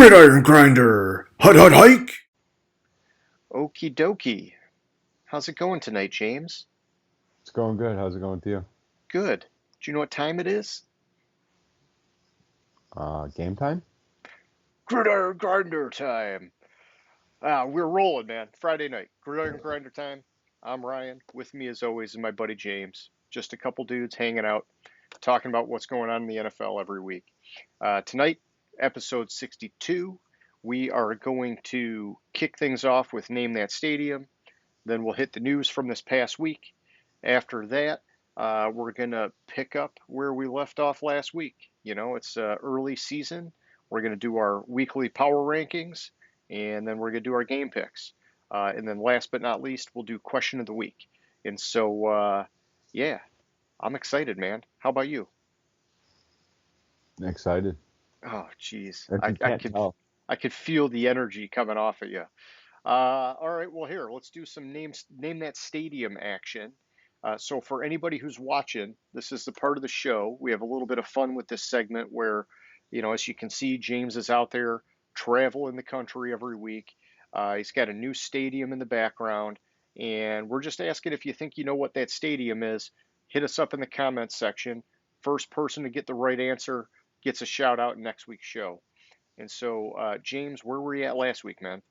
Gridiron Grinder! Hut hut hike! Okie dokie. How's it going tonight, James? It's going good. How's it going with you? Good. Do you know what time it is? Game time? Gridiron Grinder time. We're rolling, man. Friday night. Gridiron Grinder time. I'm Ryan. With me, as always, is my buddy James. Just a couple dudes hanging out, talking about what's going on in the NFL every week. Tonight, episode 62, we are going to kick things off with Name That Stadium. Then we'll hit the news from this past week. After that, we're going to pick up where we left off last week. It's early season. We're going to do our weekly power rankings, and then we're going to do our game picks. And then last but not least, we'll do question of the week. And so, yeah, I'm excited, man. How about you? Excited. Oh, geez, If I, you I can't could tell. I could feel the energy coming off of you. All right, well, here, let's do some name that stadium action. So for anybody who's watching, this is the part of the show. We have a little bit of fun with this segment where, as you can see, James is out there traveling the country every week. He's got a new stadium in the background, and we're just asking if you think you know what that stadium is. Hit us up in the comments section. First person to get the right answer gets a shout out in next week's show. And so, James, where were you at last week, man?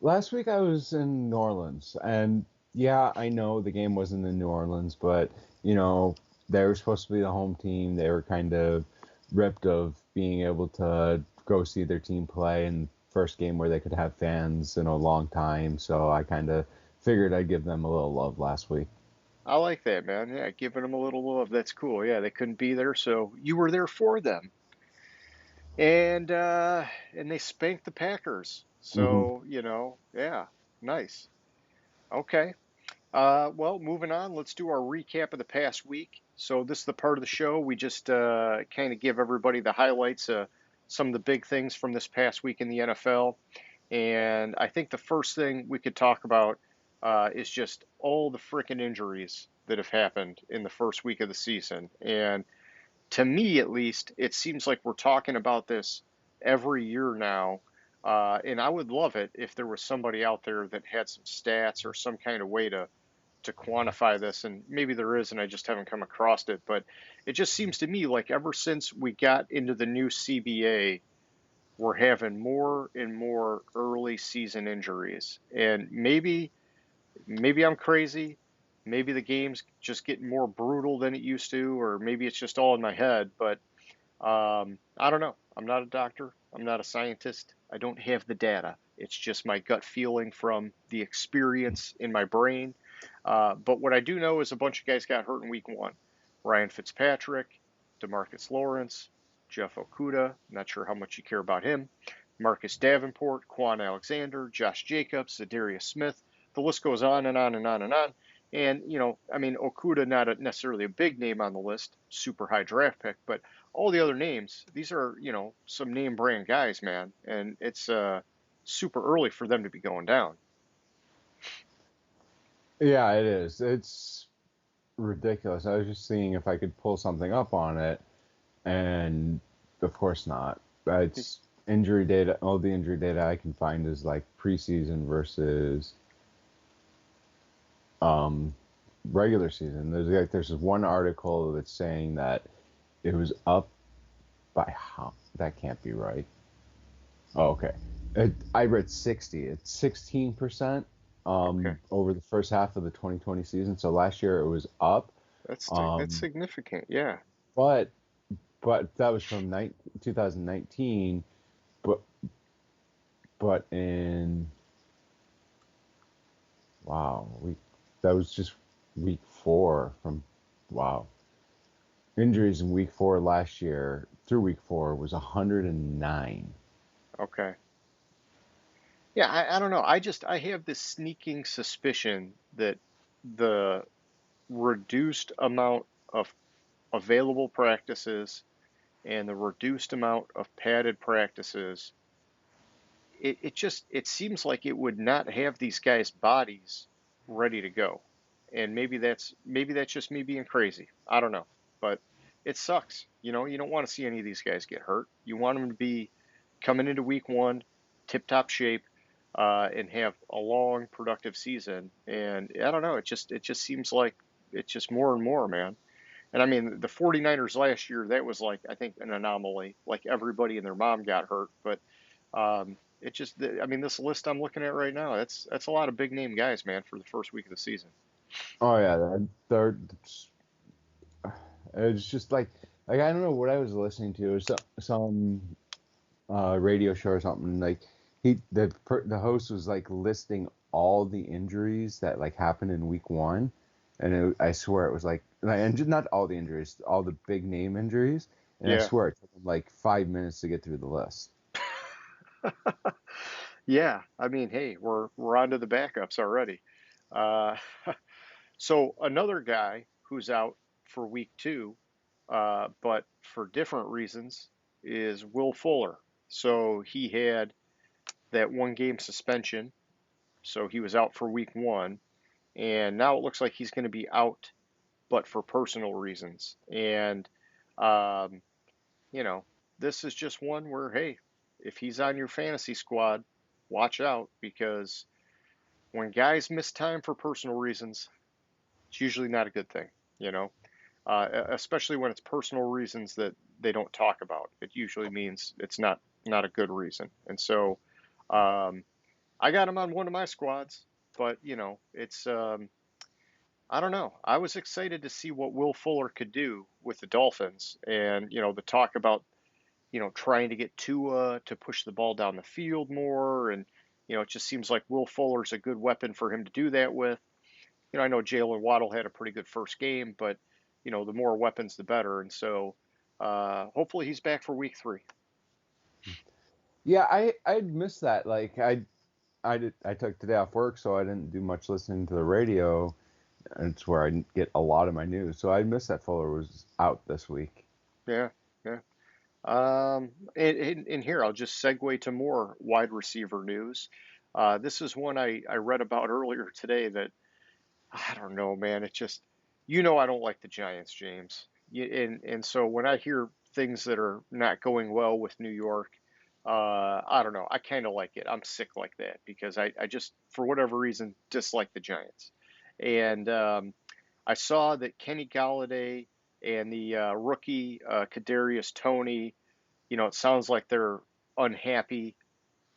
Last week I was in New Orleans, and yeah, I know the game wasn't in New Orleans, but you know, they were supposed to be the home team. They were kind of ripped of being able to go see their team play in first game where they could have fans in a long time. So I kind of figured I'd give them a little love last week. I like that, man. Yeah, giving them a little love. That's cool. Yeah, they couldn't be there, so you were there for them. And they spanked the Packers. Hmm. So, yeah, nice. Okay. Well, moving on, let's do our recap of the past week. So this is the part of the show we just kind of give everybody the highlights, some of the big things from this past week in the NFL. And I think the first thing we could talk about is just all the freaking injuries that have happened in the first week of the season. And to me, at least, it seems like we're talking about this every year now. And I would love it if there was somebody out there that had some stats or some kind of way to quantify this, and maybe there is, and I just haven't come across it. But it just seems to me like ever since we got into the new CBA, we're having more and more early season injuries. And maybe I'm crazy. Maybe the game's just getting more brutal than it used to, or maybe it's just all in my head. But I don't know. I'm not a doctor. I'm not a scientist. I don't have the data. It's just my gut feeling from the experience in my brain. But what I do know is a bunch of guys got hurt in week one. Ryan Fitzpatrick, Demarcus Lawrence, Jeff Okuda. Not sure how much you care about him. Marcus Davenport, Quan Alexander, Josh Jacobs, Zadarius Smith. The list goes on and on and on and on. And, I mean, Okuda, not necessarily a big name on the list, super high draft pick, but all the other names, these are, some name brand guys, man. And it's super early for them to be going down. Yeah, it is. It's ridiculous. I was just seeing if I could pull something up on it, and of course not. It's injury data. All the injury data I can find is like preseason versus um, regular season. There's this one article that's saying that it was up by how? That can't be right. Oh, okay. I read 60. It's 16% Okay. over the first half of the 2020 season. So last year it was up. That's Um, significant. Yeah. but that was from 2019. But in wow, that was just week four from wow. Injuries in week four last year through week four was 109. Okay. Yeah, I don't know. I have this sneaking suspicion that the reduced amount of available practices and the reduced amount of padded practices, it seems like it would not have these guys' bodies ready to go. And maybe that's just me being crazy. I don't know. But it sucks. You don't want to see any of these guys get hurt. You want them to be coming into week one, tip-top shape, and have a long, productive season. And I don't know, it just seems like it's just more and more, man. And I mean, the 49ers last year, that was like, I think, an anomaly. Like everybody and their mom got hurt. But it just, I mean, this list I'm looking at right now, that's a lot of big name guys, man, for the first week of the season. Oh yeah, they're it's just like I don't know what I was listening to. It was some radio show or something. Like the host was like listing all the injuries that like happened in week one, and I swear it was like and just not all the injuries, all the big name injuries, and I Yeah. swear it took him like 5 minutes to get through the list. Yeah. I mean, hey, we're on to the backups already. Uh, so another guy who's out for week two, but for different reasons, is Will Fuller. So he had that 1 game suspension, so he was out for week one, and now it looks like he's going to be out, but for personal reasons. And um, you know, this is just one where, hey, if he's on your fantasy squad, watch out because when guys miss time for personal reasons, it's usually not a good thing, you know, especially when it's personal reasons that they don't talk about. It usually means it's not a good reason. And so um, I got him on one of my squads, but it's I don't know. I was excited to see what Will Fuller could do with the Dolphins, and the talk about trying to get Tua to push the ball down the field more, and it just seems like Will Fuller's a good weapon for him to do that with. I know Jalen Waddle had a pretty good first game, but the more weapons, the better, and so hopefully he's back for week three. Yeah, I'd missed that. Like I took today off work, so I didn't do much listening to the radio. And it's where I get a lot of my news. So I missed that Fuller was out this week. Yeah, yeah. And here I'll just segue to more wide receiver news. This is one I read about earlier today that I don't know, man. It just, I don't like the Giants, James. And so when I hear things that are not going well with New York, I don't know. I kind of like it. I'm sick like that because I just, for whatever reason, dislike the Giants. And I saw that Kenny Galladay and the rookie Kadarius Toney, it sounds like they're unhappy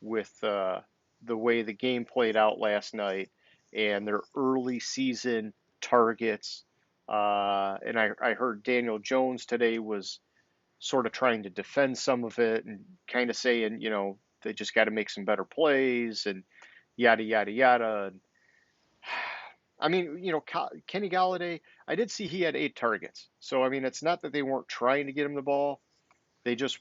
with the way the game played out last night and their early season targets. And I heard Daniel Jones today was sort of trying to defend some of it and kind of saying, they just got to make some better plays and yada, yada, yada. And, I mean, Kenny Galladay, I did see he had 8 targets. So, I mean, it's not that they weren't trying to get him the ball. They just,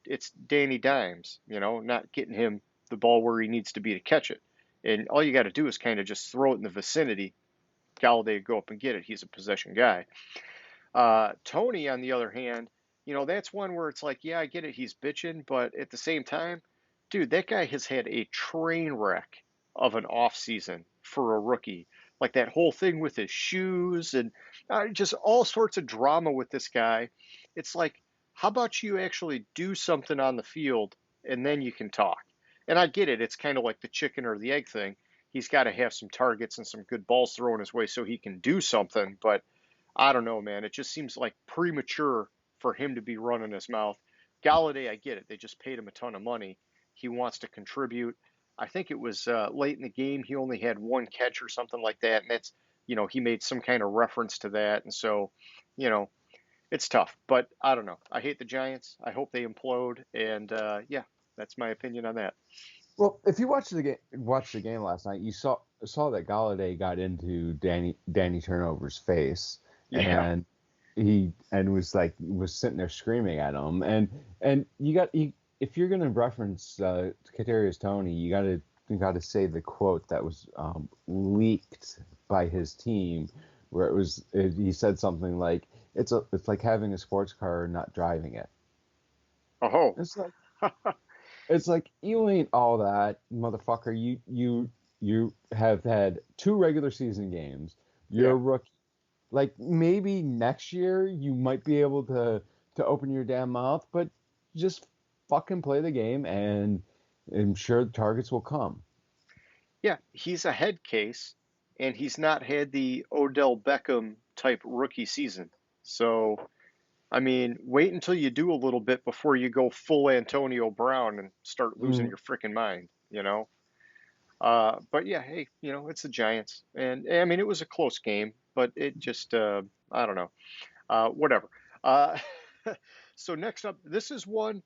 it's Danny Dimes, not getting him the ball where he needs to be to catch it. And all you got to do is kind of just throw it in the vicinity. Galladay go up and get it. He's a possession guy. Tony, on the other hand, that's one where it's like, yeah, I get it. He's bitching, but at the same time, dude, that guy has had a train wreck of an off season for a rookie. Like that whole thing with his shoes and just all sorts of drama with this guy. It's like, how about you actually do something on the field and then you can talk? And I get it. It's kind of like the chicken or the egg thing. He's got to have some targets and some good balls thrown his way so he can do something. But I don't know, man. It just seems like premature for him to be running his mouth. Galladay, I get it. They just paid him a ton of money. He wants to contribute. I think it was late in the game. He only had 1 catch or something like that. And that's, he made some kind of reference to that. And so, you know, it's tough. But I don't know. I hate the Giants. I hope they implode. And yeah, that's my opinion on that. Well, if you watched the game last night, you saw that Galladay got into Danny Turnover's face, Yeah. and was sitting there screaming at him, and if you're gonna reference Kadarius Toney, you gotta say the quote that was leaked by his team, where he said something like it's like having a sports car and not driving it. Oh. It's like. It's like you ain't all that, motherfucker. You have had 2 regular season games. You're Yeah. a rookie. Like maybe next year you might be able to open your damn mouth, but just fucking play the game, and I'm sure the targets will come. Yeah, he's a head case, and he's not had the Odell Beckham type rookie season. So, I mean, wait until you do a little bit before you go full Antonio Brown and start losing Mm, your freaking mind, you know? But yeah, hey, it's the Giants. And I mean, it was a close game, but it just, I don't know. Whatever. Uh, so next up, this is one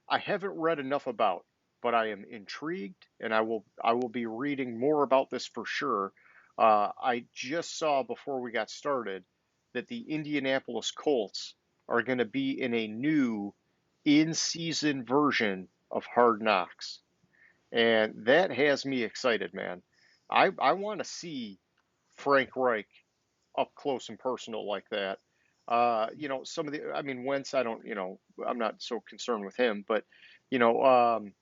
I haven't read enough about, but I am intrigued, and I will be reading more about this for sure. I just saw before we got started that the Indianapolis Colts are going to be in a new in-season version of Hard Knocks, and that has me excited, man. I want to see Frank Reich up close and personal like that. Some of the, I mean, Wentz, I'm not so concerned with him, but, you know, um,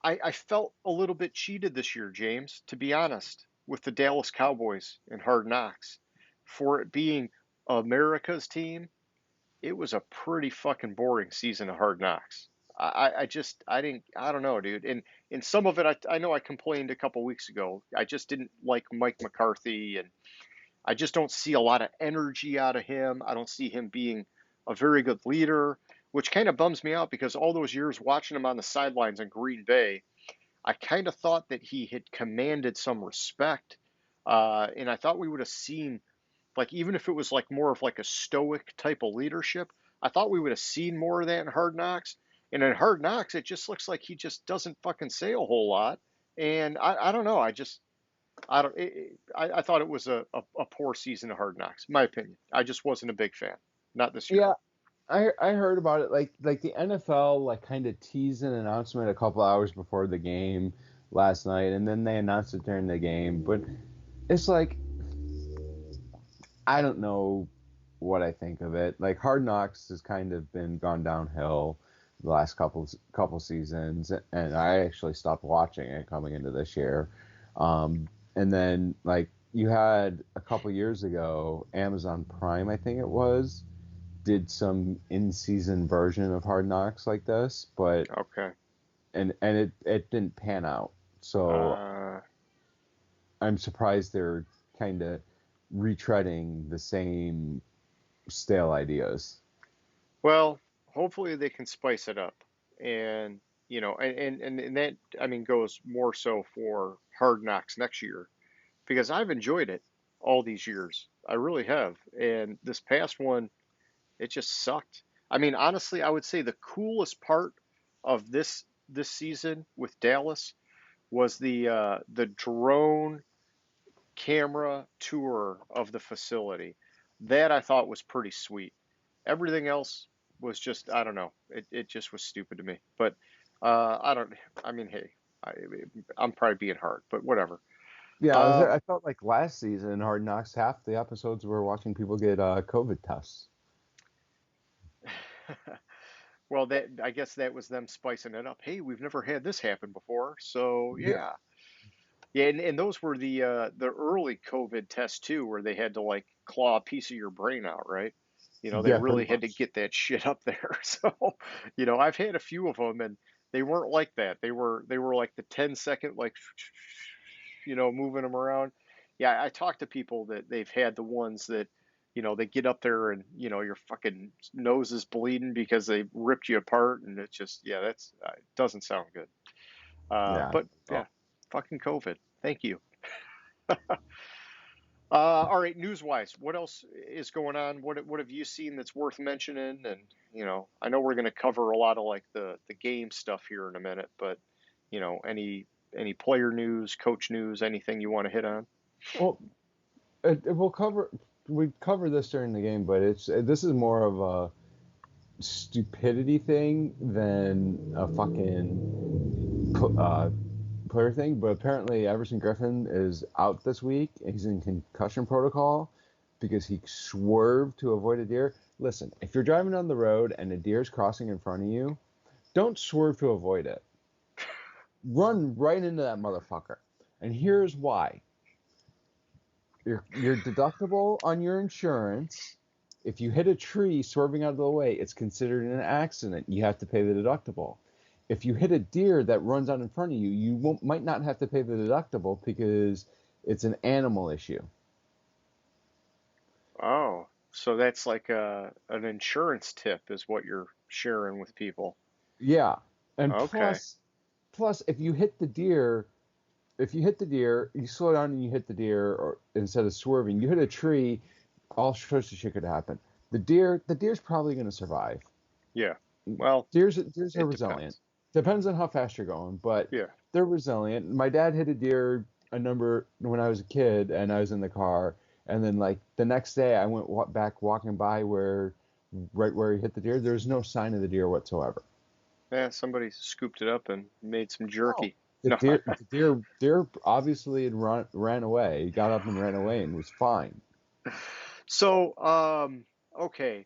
I felt a little bit cheated this year, James, to be honest, with the Dallas Cowboys and Hard Knocks. For it being America's team, it was a pretty fucking boring season of Hard Knocks. I didn't, I don't know, dude. And some of it, I know I complained a couple weeks ago. I just didn't like Mike McCarthy, and I just don't see a lot of energy out of him. I don't see him being a very good leader, which kind of bums me out because all those years watching him on the sidelines in Green Bay, I kind of thought that he had commanded some respect. And I thought we would have seen, like, even if it was like more of like a stoic type of leadership, I thought we would have seen more of that in Hard Knocks. And in Hard Knocks, it just looks like he just doesn't fucking say a whole lot. And I don't know. I don't. I thought it was a poor season of Hard Knocks. My opinion. I just wasn't a big fan. Not this year. yeah, I heard about it. Like the NFL like kind of teased an announcement a couple hours before the game last night, and then they announced it during the game. But it's like I don't know what I think of it. Like Hard Knocks has kind of been gone downhill the last couple seasons, and I actually stopped watching it coming into this year. And then like you had a couple years ago, Amazon Prime, I think it was, did some in-season version of Hard Knocks like this, but Okay. and it didn't pan out. So Uh, I'm surprised they're kind of retreading the same stale ideas. well, hopefully they can spice it up, and and that, I mean, goes more so for Hard Knocks next year because I've enjoyed it all these years. I really have, and this past one, it just sucked. I mean, honestly, I would say the coolest part of this season with Dallas was the drone camera tour of the facility. That I thought was pretty sweet. Everything else was just, I don't know. It just was stupid to me. But I don't. I mean, hey, I, I'm probably being hard, but whatever. Yeah, Um, I felt like last season Hard Knocks, half the episodes were watching people get COVID tests. well, that, I guess that was them spicing it up. Hey, we've never had this happen before, so Yeah, yeah. Yeah, and those were the early COVID tests too, where they had to like claw a piece of your brain out, right? They yeah, really pretty had to much. get that shit up there. So, I've had a few of them, and they weren't like that. They were like the 10-second, like, moving them around. Yeah, I talked to people that they've had the ones that, they get up there and your fucking nose is bleeding because they ripped you apart, and it's just, yeah, that's it doesn't sound good. Yeah. But yeah, Oh. fucking COVID. Thank you. All right, news-wise, what else is going on? What have you seen that's worth mentioning? And I know we're going to cover a lot of like the game stuff here in a minute, but any player news, coach news, anything you want to hit on? Well, it will cover. We cover this during the game, but this is more of a stupidity thing than a fucking player thing. But apparently, Everson Griffin is out this week. He's in concussion protocol because he swerved to avoid a deer. Listen, if you're driving down the road and a deer is crossing in front of you, don't swerve to avoid it. Run right into that motherfucker. And here's why. Your deductible on your insurance, if you hit a tree swerving out of the way, it's considered an accident. You have to pay the deductible. if you hit a deer that runs out in front of you, might not have to pay the deductible because it's an animal issue. Oh, so that's like an insurance tip is what you're sharing with people. Yeah, and Okay. plus if you hit the deer, you slow down and you hit the deer, or instead of swerving, you hit a tree, all sorts of shit could happen. The deer's probably going to survive. Yeah. Well, Deers are it resilient. depends. Depends on how fast you're going, but Yeah. they're resilient. My dad hit a deer a number when I was a kid, and I was in the car, and then like the next day I went back walking by right where he hit the deer. There's no sign of the deer whatsoever. Yeah, somebody scooped it up and made some No, jerky. the No. deer obviously had ran away. He got up and ran away and was fine. So, okay.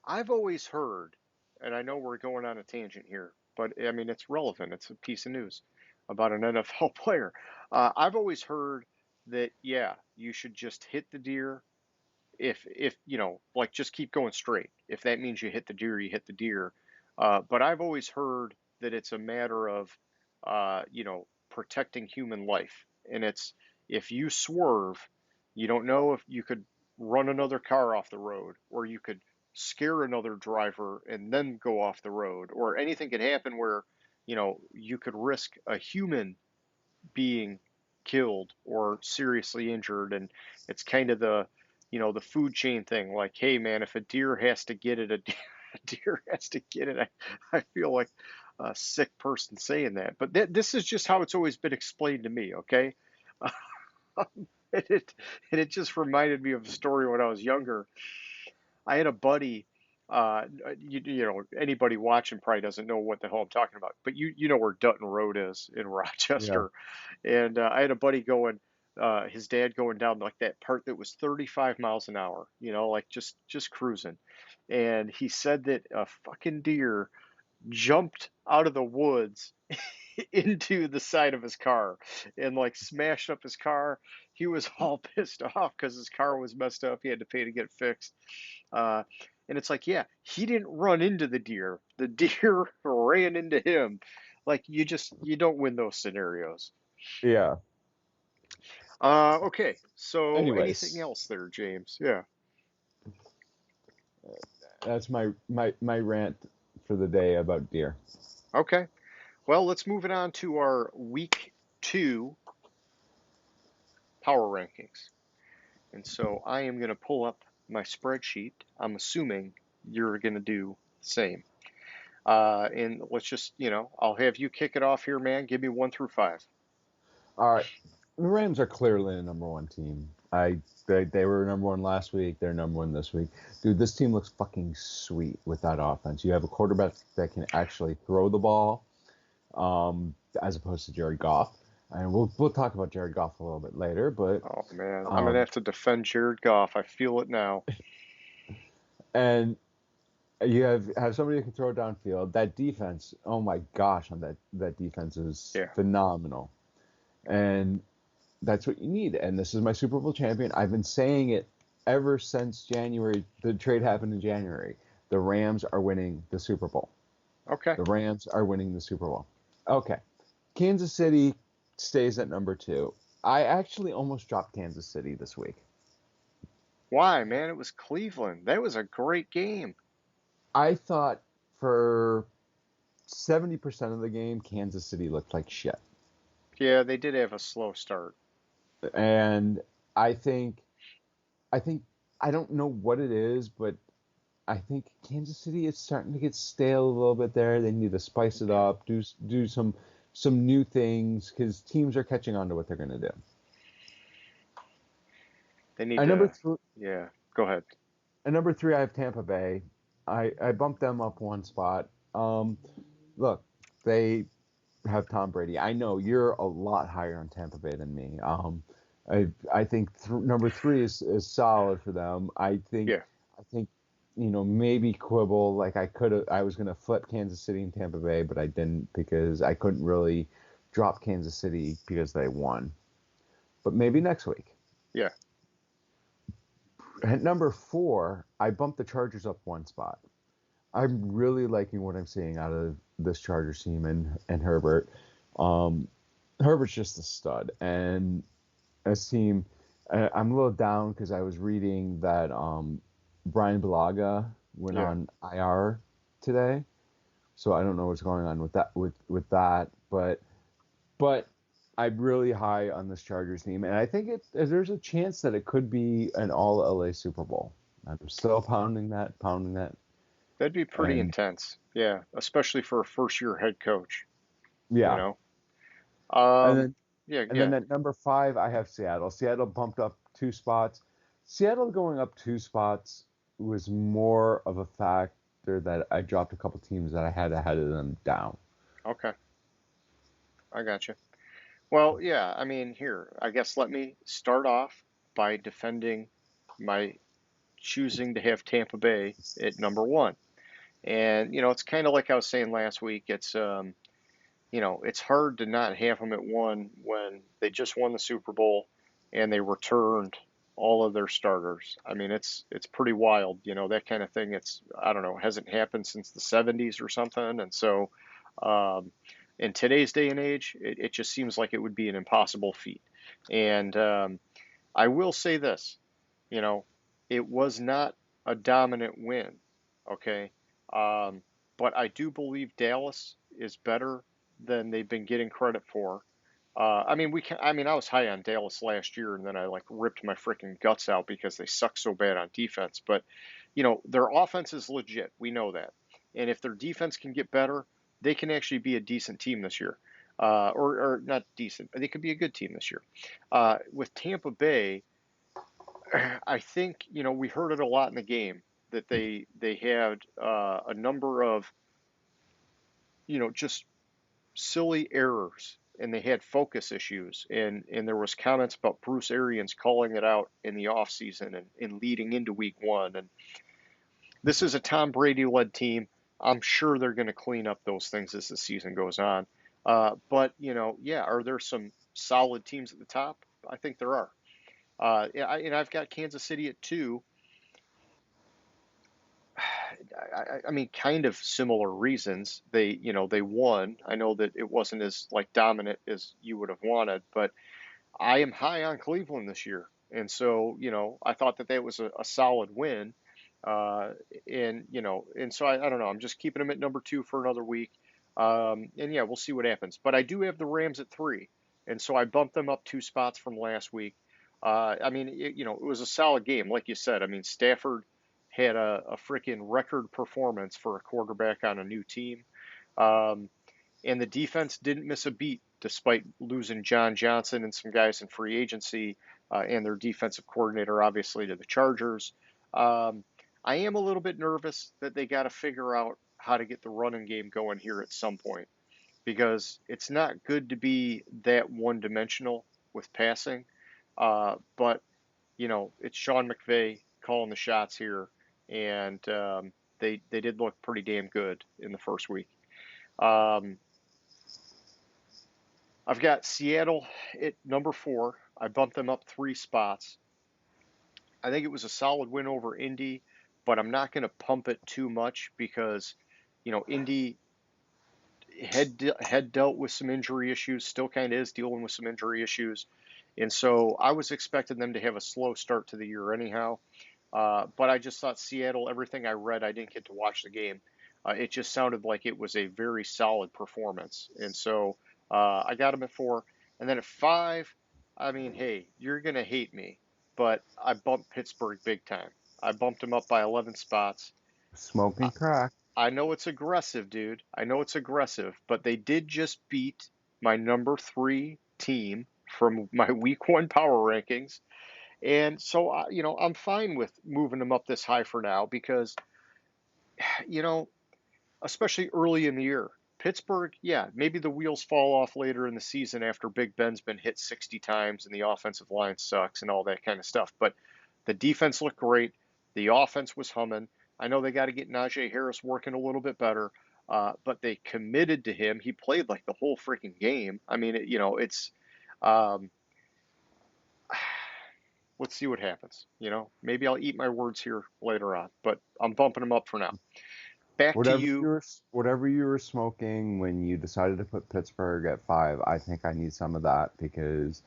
I've always heard, and I know we're going on a tangent here, but I mean, it's relevant. It's a piece of news about an NFL player. I've always heard that, yeah, you should just hit the deer if like just keep going straight. If that means you hit the deer, you hit the deer. But I've always heard that it's a matter of, protecting human life. And it's if you swerve, you don't know if you could run another car off the road, or you could scare another driver and then go off the road, or anything could happen where, you could risk a human being killed or seriously injured. And it's kind of the food chain thing, like, hey man, if a deer has to get it, a deer has to get it. I feel like a sick person saying that, but this is just how it's always been explained to me, okay? and it and it just reminded me of a story when I was younger. I had a buddy. Anybody watching probably doesn't know what the hell I'm talking about, but you know where Dutton Road is in Yeah. Rochester. And I had a buddy going, his dad going down like that part that was 35 miles an hour, like just cruising. And he said that a fucking deer jumped out of the woods into the side of his car and like smashed up his car. He was all pissed off because his car was messed up. He had to pay to get it fixed. Uh, and it's like, yeah, he didn't run into the deer. The deer ran into him. Like you don't win those scenarios. Yeah. Okay. So anything Anyways, else there, James? Yeah. that's my rant for the day about deer. Okay. Well, let's move it on to our week 2 power rankings. And so I am going to pull up my spreadsheet. I'm assuming you're going to do the same. And let's just, I'll have you kick it off here, man. Give me 1 through 5. All right, the Rams are clearly the number one team. They were number one last week. They're number one this week. Dude, this team looks fucking sweet with that offense. You have a quarterback that can actually throw the ball, as opposed to Jared Goff. And we'll talk about Jared Goff a little bit later, but Oh, man. I'm going to um, have to defend Jared Goff. I feel it now. and you have somebody who can throw it downfield. That defense, oh my gosh, on that defense is Yeah. phenomenal. And that's what you need. And this is my Super Bowl champion. I've been saying it ever since January. The trade happened in January. The Rams are winning the Super Bowl. Okay. The Rams are winning the Super Bowl. Okay. Kansas City stays at number 2. I actually almost dropped Kansas City this week. Why, man? It was Cleveland. That was a great game. I thought for 70% of the game, Kansas City looked like shit. Yeah, they did have a slow start. And I think I think I don't know what it is, but I think Kansas City is starting to get stale a little bit there. They need to spice it Okay. up, do some new things because teams are catching on to what they're going to do. They need At number to, three, yeah, go ahead. at number 3, I have Tampa Bay. I bumped them up one spot. Look, they have Tom Brady. I know you're a lot higher on Tampa Bay than me. I think number 3 is solid for them. Yeah. I think maybe quibble like I was gonna flip Kansas City and Tampa Bay, but I didn't because I couldn't really drop Kansas City because they won. But maybe next week. Yeah. At number 4, I bumped the Chargers up one spot. I'm really liking what I'm seeing out of this Chargers team and Herbert. Um, Herbert's just a stud, and this team, I'm a little down because I was reading that Brian Balaga went Yeah. on IR today, so I don't know what's going on with that, but I'm really high on this Chargers team, and I think there's a chance that it could be an all LA Super Bowl. I'm still pounding that, That'd be pretty and intense. Yeah, especially for a first year head coach, you yeah, know. and Um, then yeah, and yeah. then at number 5 I have Seattle. Seattle bumped up 2 spots. Seattle going up 2 spots was more of a factor that I dropped a couple teams that I had ahead of them down. Okay, I got you. Well, yeah, I mean, here, I guess let me start off by defending my choosing to have Tampa Bay at number one. And, it's kind of like I was saying last week. It's hard to not have them at one when they just won the Super Bowl and they returned all of their starters. I mean, it's pretty wild, that kind of thing. I don't know, hasn't happened since the 70s or something. And so, um, in today's day and age, it just seems like it would be an impossible feat. And I will say this, you know, it was not a dominant win, okay? Um, but I do believe Dallas is better than they've been getting credit for. I mean, I was high on Dallas last year, and then I like ripped my freaking guts out because they suck so bad on defense. But their offense is legit. We know that, and if their defense can get better, they can actually be a decent team this year, or not decent. They could be a good team this year. With Tampa Bay, I think we heard it a lot in the game that they had a number of just silly errors, and they had focus issues, and there was comments about Bruce Arians calling it out in the offseason and leading into week one. And this is a Tom Brady led team. I'm sure they're going to clean up those things as the season goes on. But yeah, are there some solid teams at the top? I think there are. And I've got Kansas City at two. I mean, kind of similar reasons. They won. I know that it wasn't as like dominant as you would have wanted, but I am high on Cleveland this year, and so I thought that was a solid win, uh, and so I don't know. I'm just keeping them at number two for another week, and yeah, we'll see what happens. But I do have the Rams at three, and so I bumped them up 2 spots from last week. I mean, it was a solid game, like you said. I mean, Stafford had a freaking record performance for a quarterback on a new team. Um, and the defense didn't miss a beat despite losing John Johnson and some guys in free agency, and their defensive coordinator, obviously, to the Chargers. Um, I am a little bit nervous that they got to figure out how to get the running game going here at some point because it's not good to be that one dimensional with passing. But it's Sean McVay calling the shots here, and they did look pretty damn good in the first week. Um, I've got Seattle at number four. I bumped them up 3 spots. I think it was a solid win over Indy, but I'm not going to pump it too much because, Indy had dealt with some injury issues, still kind of is dealing with some injury issues, and so I was expecting them to have a slow start to the year anyhow. But I just thought Seattle. Everything I read, I didn't get to watch the game. It just sounded like it was a very solid performance, and so I got them at four, and then at five. I mean, hey, you're gonna hate me, but I bumped Pittsburgh big time. I bumped them up by 11 spots. I, Smoking crack. I know it's aggressive, dude. I know it's aggressive, but they did just beat my number three team from my week one power rankings. And so, I'm fine with moving them up this high for now because, you know, especially early in the year, Pittsburgh, yeah, maybe the wheels fall off later in the season after Big Ben's been hit 60 times and the offensive line sucks and all that kind of stuff. But the defense looked great. The offense was humming. I know they got to get Najee Harris working a little bit better, but they committed to him. He played like the whole freaking game. I mean, it's. Um, let's see what happens. Maybe I'll eat my words here later on, but I'm bumping them up for now. back to you. Whatever you were smoking when you decided to put Pittsburgh at 5, I think I need some of that because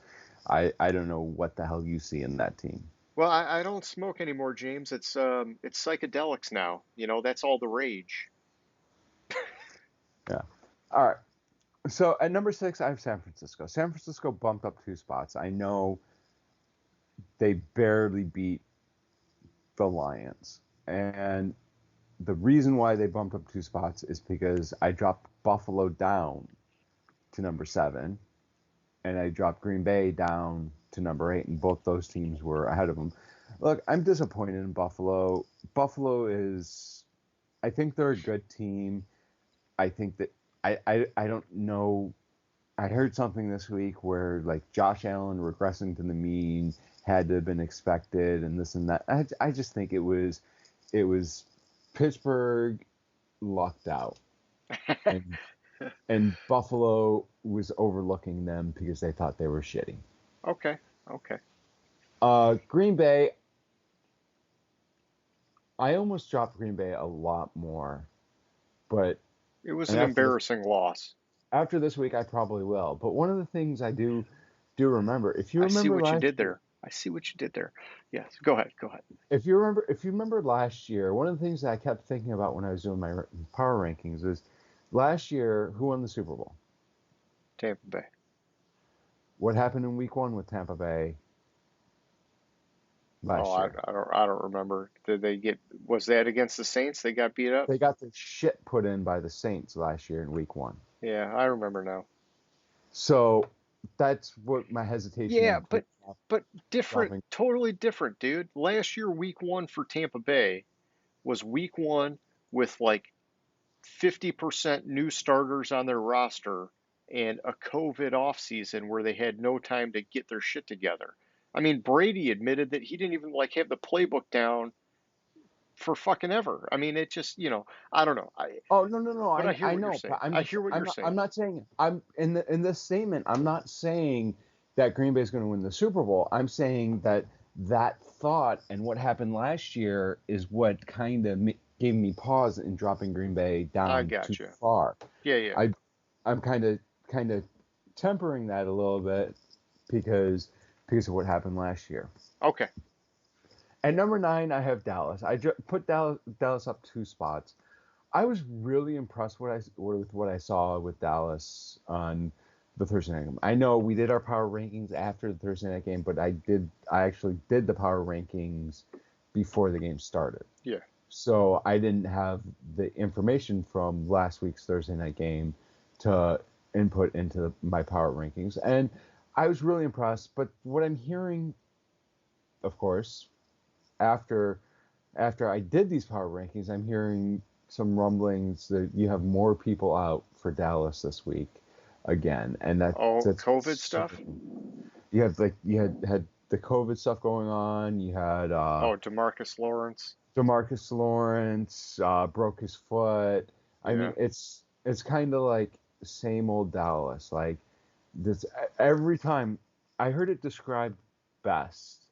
I don't know what the hell you see in that team. Well, I don't smoke anymore, James. It's psychedelics now. That's all the rage. Yeah. All right. So at number 6, I have San Francisco. San Francisco bumped up 2 spots. I know they barely beat the Lions, and the reason why they bumped up 2 spots is because I dropped Buffalo down to number 7, and I dropped Green Bay down to number 8, and both those teams were ahead of them. Look, I'm disappointed in Buffalo. I think they're a good team. I think that I don't know. I heard something this week where like Josh Allen regressing to the mean had to have been expected and this and that. I just think it was Pittsburgh lucked out, and and Buffalo was overlooking them because they thought they were shitty. Okay. Green Bay, I almost dropped Green Bay a lot more, but It was an embarrassing loss. After this week, I probably will. But one of the things I do remember, if you I remember see what you last did year, there. I see what you did there. Yes, go ahead. if you remember last year, one of the things that I kept thinking about when I was doing my power rankings is last year, who won the Super Bowl? Tampa Bay. What happened in Week 1 with Tampa Bay last year? I don't remember. Was that against the Saints? They got beat up? They got the shit put in by the Saints last year in Week 1. Yeah, I remember now. So that's what my hesitation. Yeah, but different, totally different, dude. Last year, Week 1 for Tampa Bay was Week 1 with like 50% new starters on their roster and a COVID offseason where they had no time to get their shit together. I mean, Brady admitted that he didn't even like have the playbook down for fucking ever. I mean, it just, I don't know. No. But I hear I what you're know, saying. but I hear what you're saying. I'm not saying I'm in this statement. I'm not saying that Green Bay is going to win the Super Bowl. I'm saying that thought and what happened last year is what kind of gave me pause in dropping Green Bay down too far. Yeah. I'm kind of tempering that a little bit because of what happened last year. Okay. At number 9, I have Dallas. I put Dallas up 2 spots. I was really impressed with what I saw with Dallas on the Thursday night game. I know we did our power rankings after the Thursday night game, but I actually did the power rankings before the game started. Yeah. So I didn't have the information from last week's Thursday night game to input into my power rankings, and I was really impressed. But what I'm hearing, of course, after I did these power rankings, I'm hearing some rumblings that you have more people out for Dallas this week again, and that's COVID stuff. You had had the COVID stuff going on. You had DeMarcus Lawrence. DeMarcus Lawrence broke his foot. I mean, it's kind of like same old Dallas. Like this every time. I heard it described best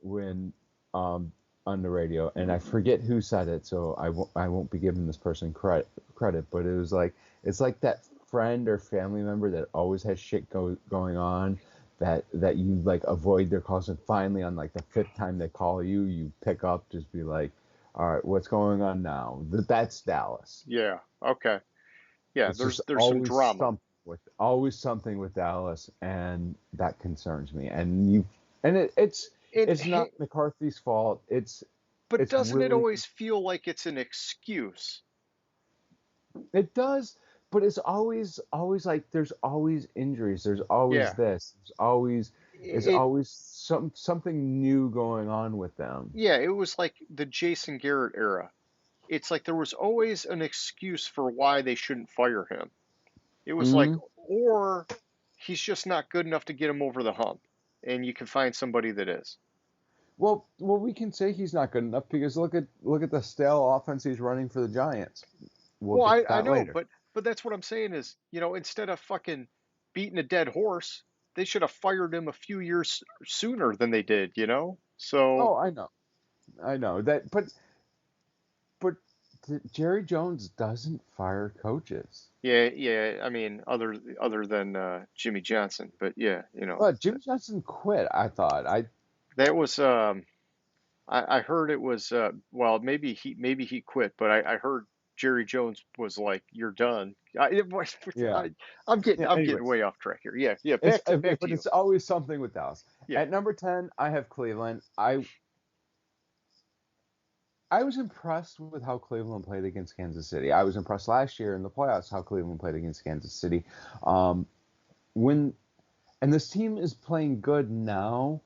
when on the radio, and I forget who said it, so I won't be giving this person credit, but it was like it's like that friend or family member that always has shit going on that you like avoid their calls, and finally on like the 5th time they call you pick up, just be like, all right, what's going on now? That's Dallas. Yeah. Okay. Yeah. There's some drama. Always something with Dallas, and that concerns me. And it's not McCarthy's fault. But it's doesn't really, it always feel like it's an excuse? It does, but it's always like there's always injuries. There's always this. There's always something new going on with them. Yeah, it was like the Jason Garrett era. It's like there was always an excuse for why they shouldn't fire him. It was like, or he's just not good enough to get him over the hump, and you can find somebody that is. Well, we can say he's not good enough because look at the stale offense he's running for the Giants. I know, later. but that's what I'm saying is, instead of fucking beating a dead horse, they should have fired him a few years sooner than they did, So. Oh, I know that, but Jerry Jones doesn't fire coaches. Yeah, yeah. I mean, other than Jimmy Johnson, but yeah, But Jimmy Johnson quit. I thought. that was. I heard it was. Well, maybe he quit, but I heard Jerry Jones was like, "You're done." Yeah. I, I'm getting Yeah. I'm getting Anyways, way off track here. Yeah, yeah. it's Back to but you. it's always something with Dallas. Yeah. At number 10, I have Cleveland. I was impressed with how Cleveland played against Kansas City. I was impressed last year in the playoffs how Cleveland played against Kansas City. Um, when and this team is playing good now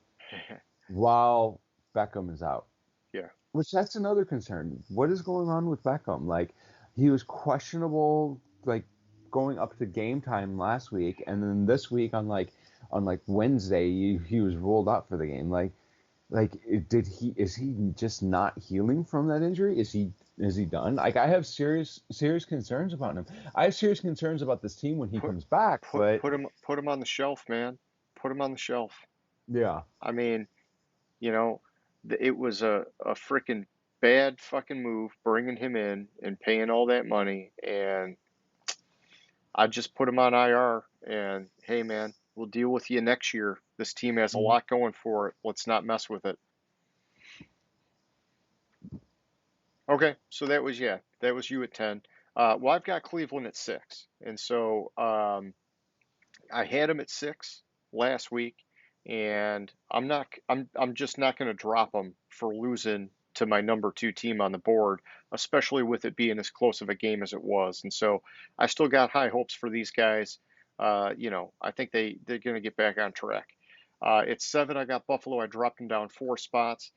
while Beckham is out, Yeah. which that's another concern. What is going on with Beckham? Like he was questionable, like going up to game time last week, and then this week on Wednesday he was ruled out for the game. Did he is he just not healing from that injury? Is he done? Like I have serious concerns about him. I have serious concerns about this team when he Put comes back, but put him on the shelf, man. Put him on the shelf. yeah. I mean, you know, it was a freaking bad fucking move bringing him in and paying all that money, and I just put him on IR. And hey, man, we'll deal with you next year. This team has a Mhm. lot going for it. Let's not mess with it. Okay, so that was you at 10. Well, I've got Cleveland at 6, and so I had him at 6 last week, and I'm just not going to drop them for losing to my number 2 team on the board, especially with it being as close of a game as it was. And so I still got high hopes for these guys. I think they're going to get back on track. At 7, I got Buffalo. I dropped them down 4 spots.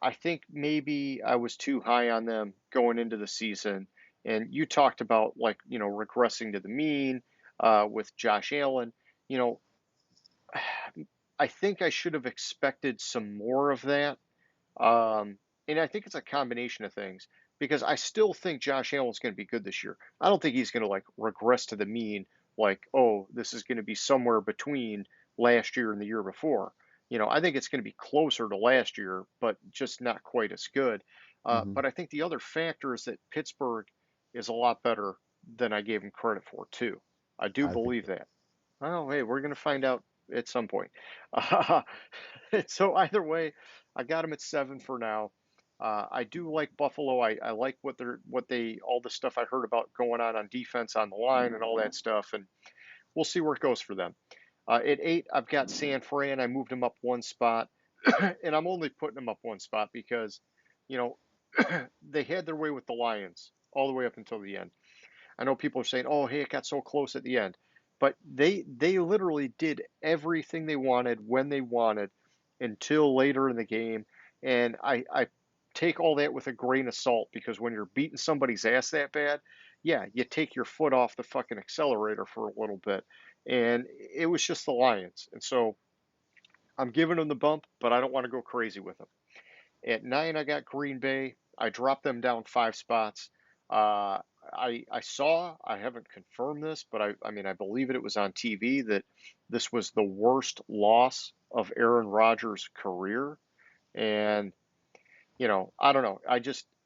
I think maybe I was too high on them going into the season. And you talked about, like, regressing to the mean with Josh Allen. You know, I think I should have expected some more of that. And I think it's a combination of things because I still think Josh Allen's going to be good this year. I don't think he's going to like regress to the mean, like, oh, this is going to be somewhere between last year and the year before. I think it's going to be closer to last year, but just not quite as good. Mhm. But I think the other factor is that Pittsburgh is a lot better than I gave him credit for, too. I do I think believe that. Oh, hey, we're going to find out at some point. Uh, so either way, I got them at 7 for now. I do like Buffalo. I like all the stuff I heard about going on defense on the line and all that stuff, and we'll see where it goes for them. At 8, I've got San Fran. I moved them up 1 spot, and I'm only putting them up 1 spot because, you know, they had their way with the Lions all the way up until the end. I know people are saying, "Oh, hey, it got so close at the end," but they literally did everything they wanted when they wanted until later in the game, and I take all that with a grain of salt because when you're beating somebody's ass that bad, yeah, you take your foot off the fucking accelerator for a little bit, and it was just the Lions, and so I'm giving them the bump, but I don't want to go crazy with them. At 9, I got Green Bay. I dropped them down 5 spots. Uh, I haven't confirmed this, but I mean, I believe it was on TV that this was the worst loss of Aaron Rodgers' career. And, I don't know.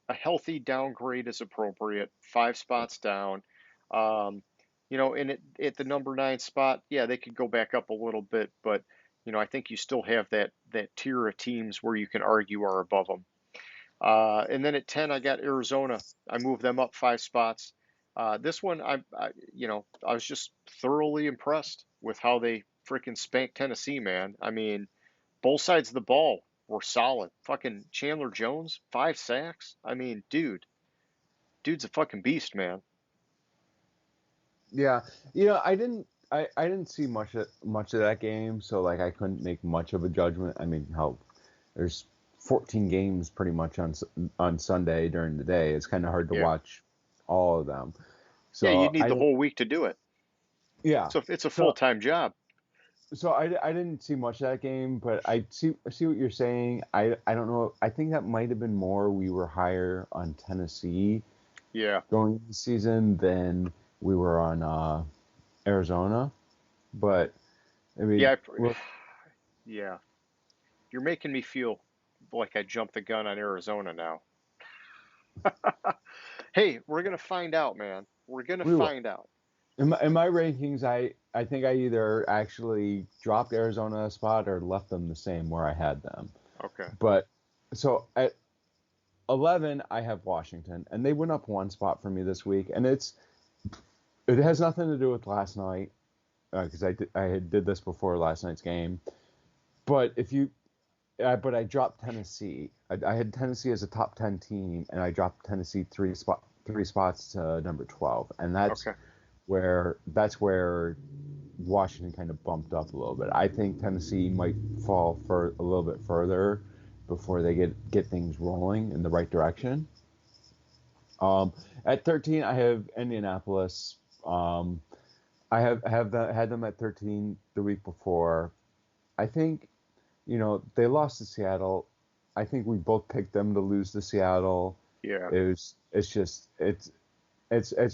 A healthy downgrade is appropriate, 5 spots down. Um, and at the number 9 spot, yeah, they could go back up a little bit, but, I think you still have that tier of teams where you can argue are above them. And then at 10, I got Arizona. I moved them up 5 spots. This one, I was just thoroughly impressed with how they freaking spanked Tennessee, man. I mean, both sides of the ball were solid. Fucking Chandler Jones, 5 sacks. I mean, dude's a fucking beast, man. Yeah, I didn't see much of that game, so like I couldn't make much of a judgment. I mean, how there's 14 games pretty much on Sunday during the day. It's kind of hard to Yeah. watch all of them. Yeah, you'd So need I the didn't. whole week to do it. Yeah. So it's a So full-time job. I didn't see much of that game, but I see what you're saying. I don't know. I think that might have been more we were higher on Tennessee Yeah. going into the season than we were on Arizona. But I mean, Yeah. well, Yeah. You're making me feel like I jumped the gun on Arizona now. Hey, we're gonna find out, man. We're gonna We will. find out. In my rankings, I think I either actually dropped Arizona a spot or left them the same where I had them. Okay. But so at 11, I have Washington, and they went up one spot for me this week, and it has nothing to do with last night because I did this before last night's game. But but I dropped Tennessee. I had Tennessee as a top 10 team, and I dropped Tennessee three spots to number 12, and Okay. that's where Washington kind of bumped up a little bit. I think Tennessee might fall for a little bit further before they get things rolling in the right direction. Um, at 13, I have Indianapolis. I had them at 13 the week before. I think they lost to Seattle. I think we both picked them to lose to Seattle. Yeah. It's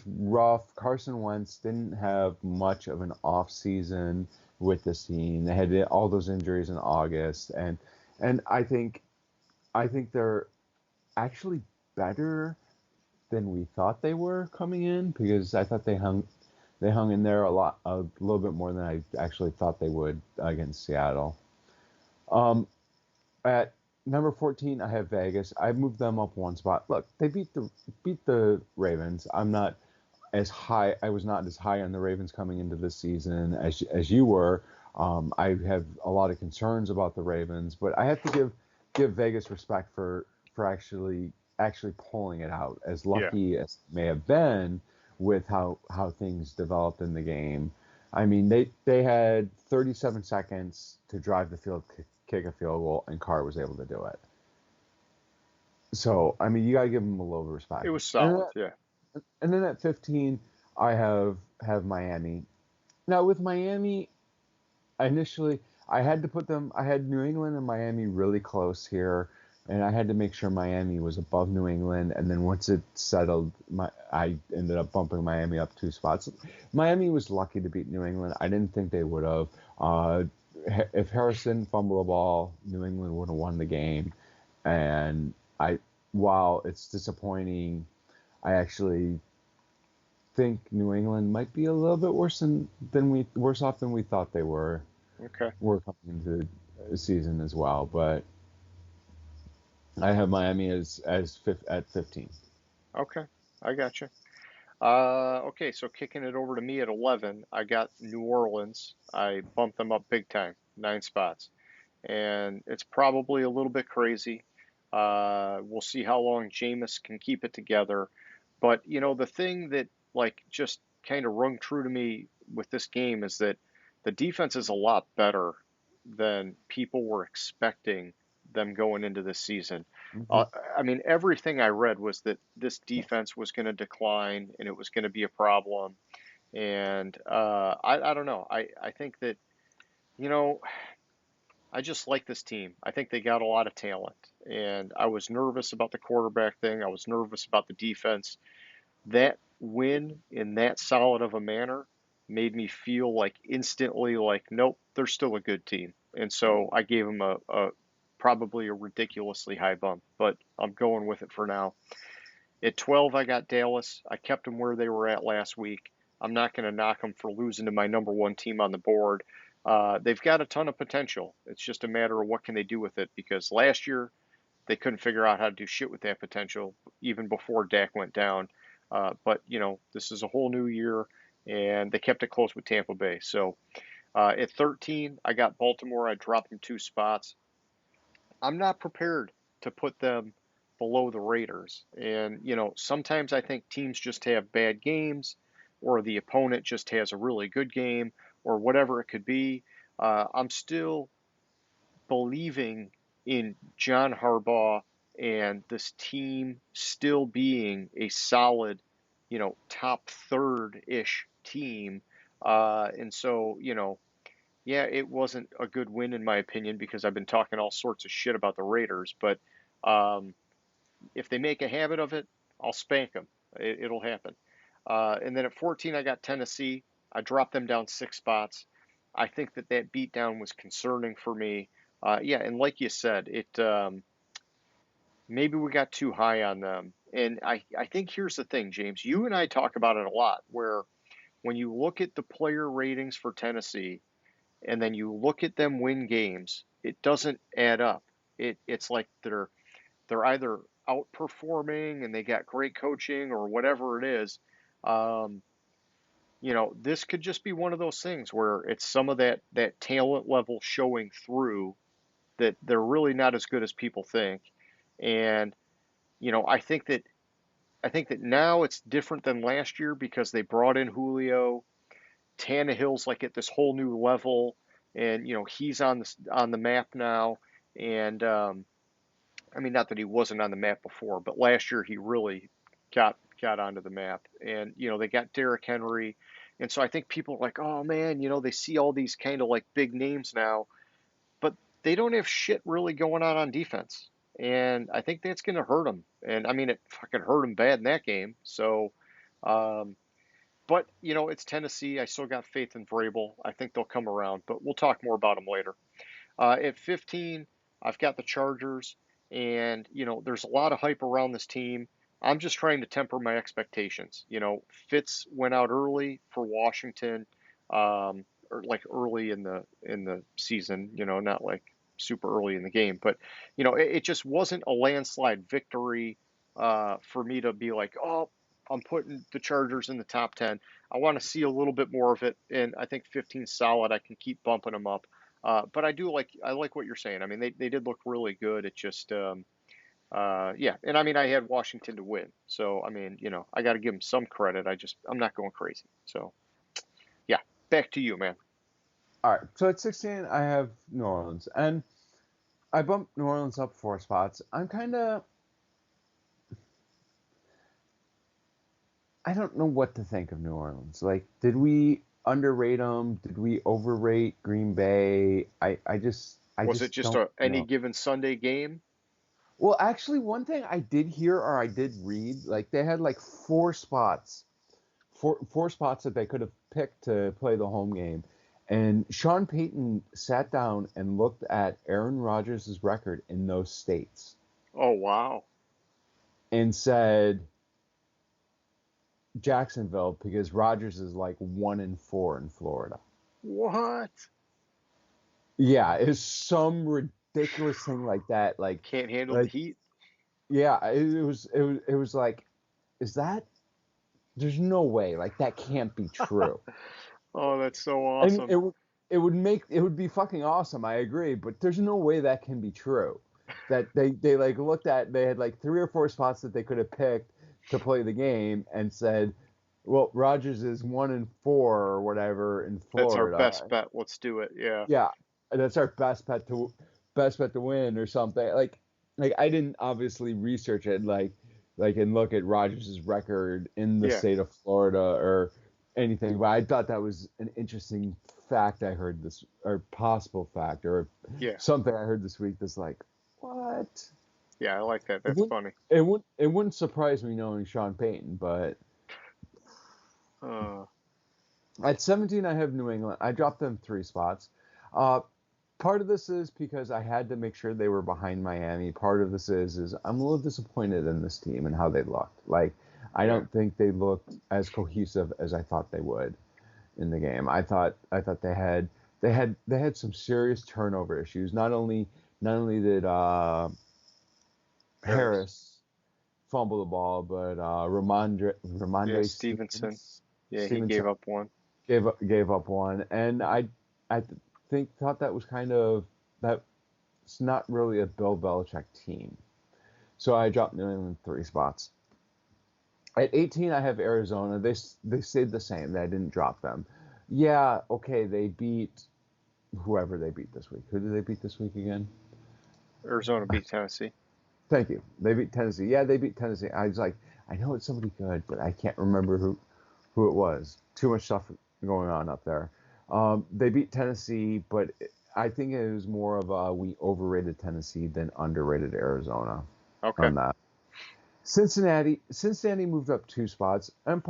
rough. Carson Wentz didn't have much of an off season with this team. They had all those injuries in August, and I think they're actually better than we thought they were coming in because I thought they hung in there a little bit more than I actually thought they would against Seattle. Um, at number 14, I have Vegas. I moved them up one spot. Look, they beat the Ravens. I was not as high on the Ravens coming into this season as you were. I have a lot of concerns about the Ravens, but I have to give Vegas respect for actually pulling it out. As Yeah. lucky as it may have been with how things developed in the game. I mean, they had 37 seconds to drive the field, kick a field goal, and Carr was able to do it. So, I mean, you gotta give them a little It respect. was And solid. Yeah. then at 15, I have Miami. Now with Miami, initially I had to put them. I had New England and Miami really close here, and I had to make sure Miami was above New England. And then once it settled, I ended up bumping Miami up two spots. Miami was lucky to beat New England. I didn't think they would have. If Harris didn't fumble the ball, New England would have won the game. And while it's disappointing, I actually think New England might be a little bit worse off than we thought they Okay. were coming into the season as well. But I have Miami at 15. Okay. I got you. Okay, so kicking it over to me at 11, I got New Orleans. I bumped them up big time, 9 spots. And it's probably a little bit crazy. We'll see how long Jameis can keep it together. But, the thing that, like, just kind of rung true to me with this game is that the defense is a lot better than people were expecting them going into this season. Hmm. Uh, I mean, everything I read was that this defense was going to decline and it was going to be a problem. And I don't know. I think that, you know, I just like this team. I think they got a lot of talent. And I was nervous about the quarterback thing. I was nervous about the defense. That win in that solid of a manner made me feel like instantly like, nope, they're still a good team. And so I gave them a probably a ridiculously high bump, but I'm going with it for now. At 12, I got Dallas. I kept them where they were at last week. I'm not going to knock them for losing to my number one team on the board. They've got a ton of potential. It's just a matter of what can they do with it because last year they couldn't figure out how to do shit with that potential even before Dak went down. But this is a whole new year, and they kept it close with Tampa Bay. So at 13, I got Baltimore. I dropped them 2 spots. I'm not prepared to put them below the Raiders. And, sometimes I think teams just have bad games, or the opponent just has a really good game, or whatever it could be. I'm still believing in John Harbaugh and this team still being a solid, top third ish team. And so, yeah, it wasn't a good win in my opinion because I've been talking all sorts of shit about the Raiders. But um, if they make a habit of it, I'll spank them. It'll happen. And then at 14, I got Tennessee. I dropped them down 6 spots. I think that beatdown was concerning for me. Yeah, and like you said, maybe we got too high on them, And I think here's the thing, James. You and I talk about it a lot, where when you look at the player ratings for Tennessee and then you look at them win games, it doesn't add up. It's like they're either outperforming and they got great coaching or whatever it is. Um, this could just be one of those things where it's some of that talent level showing through that they're really not as good as people think. And I think that now it's different than last year because they brought in Julio. Tannehill's like at this whole new level, and he's on the map now. And I mean, not that he wasn't on the map before, but last year he really got onto the map. And they got Derrick Henry, and so I think people are like, oh man, they see all these kind of like big names now, but they don't have shit really going on defense. And I think that's going to hurt them. And I mean, it fucking hurt them bad in that game. So, um, but it's Tennessee. I still got faith in Vrabel. I think they'll come around, but we'll talk more about them later. At 15, I've got the Chargers, and there's a lot of hype around this team. I'm just trying to temper my expectations. Fitz went out early for Washington, or like early in the season. Not like super early in the game, but it just wasn't a landslide victory for me to be like, oh, I'm putting the Chargers in the top 10. I want to see a little bit more of it, and I think 15 solid. I can keep bumping them up. But I like what you're saying. I mean, they did look really good. It just yeah. And I mean, I had Washington to win, so I mean, I got to give them some credit. I'm not going crazy. So yeah, back to you, man. All right. So at 16, I have New Orleans, and I bumped New Orleans up 4 spots. I don't know what to think of New Orleans. Like, did we underrate them? Did we overrate Green Bay? I Was it just just don't a any know. given Sunday game? Well, actually, one thing I did hear or I did read, like they had like 4 spots, four spots that they could have picked to play the home game. And Sean Payton sat down and looked at Aaron Rodgers' record in those states Oh wow, and said Jacksonville because Rodgers is like 1-4 in Florida. what? Yeah, it's some ridiculous thing like that. Can't handle the Like heat? yeah, it was like, is that? There's no way. Like that can't be true. Oh, that's so And awesome. it would be fucking awesome. I agree, but there's no way that can be true. That they like looked at they had like 3 or 4 spots that they could have picked to play the game and said, well, Rogers is 1-4 or whatever in That's our Florida. best bet. Let's do it. Yeah. Yeah, that's our best bet to win or something. Like I didn't obviously research it like and look at Rogers' record in the Yeah. state of Florida or anything, but I thought that was an interesting fact I heard this or possible fact or Yeah. something I heard this week that's like, what? Yeah. I like that. It That's wouldn't funny. it wouldn't surprise me knowing Sean Payton, but Uh, at 17 I have New England. I dropped them 3 spots. Uh, Part of this is because I had to make sure they were behind Miami. Part of this is I'm a little disappointed in this team and how they looked. Like I yeah. don't think they looked as cohesive as I thought they would in the game. I thought they had some serious turnover issues. Not only did Harris. Harris fumble the ball, but Yeah. Ramondre Stevenson. Yeah. He Stevenson gave up one. gave up one, and I thought that was kind of that's not really a Bill Belichick team. So I dropped New England 3 spots. At 18, I have Arizona. They stayed the same. I didn't drop them. Yeah, okay. They beat whoever they beat this week. Who did they beat this week again? Arizona beat Tennessee. Thank you. They beat Tennessee. Yeah, they beat Tennessee. I was like, I know it's somebody good, but I can't remember who it was. Too much stuff going on up there. They beat Tennessee, but I think it was more of a we overrated Tennessee than underrated Arizona Okay. on that. Cincinnati moved up 2 spots, and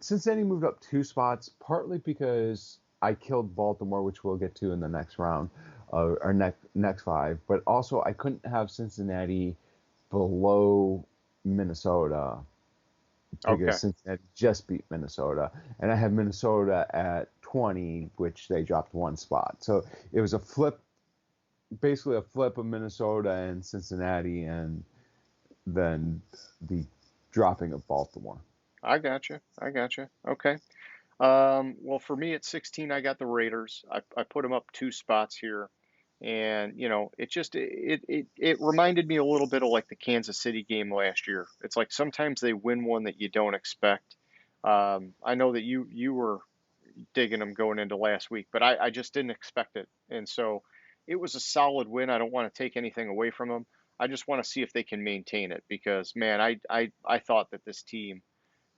Cincinnati moved up 2 spots partly because I killed Baltimore, which we'll get to in the next round, our next 5, but also I couldn't have Cincinnati below Minnesota because Okay, Cincinnati just beat Minnesota, and I have Minnesota at 20, which they dropped one spot. So it was a flip, basically a flip of Minnesota and Cincinnati, and then the dropping of Baltimore. I got you. I got you. Okay. Well, for me at 16, I got the Raiders. I put them up 2 spots here, and it reminded me a little bit of like the Kansas City game last year. It's like sometimes they win one that you don't expect. I know that you were digging them going into last week, but I just didn't expect it, and so it was a solid win. I don't want to take anything away from them. I just want to see if they can maintain it because man, I thought that this team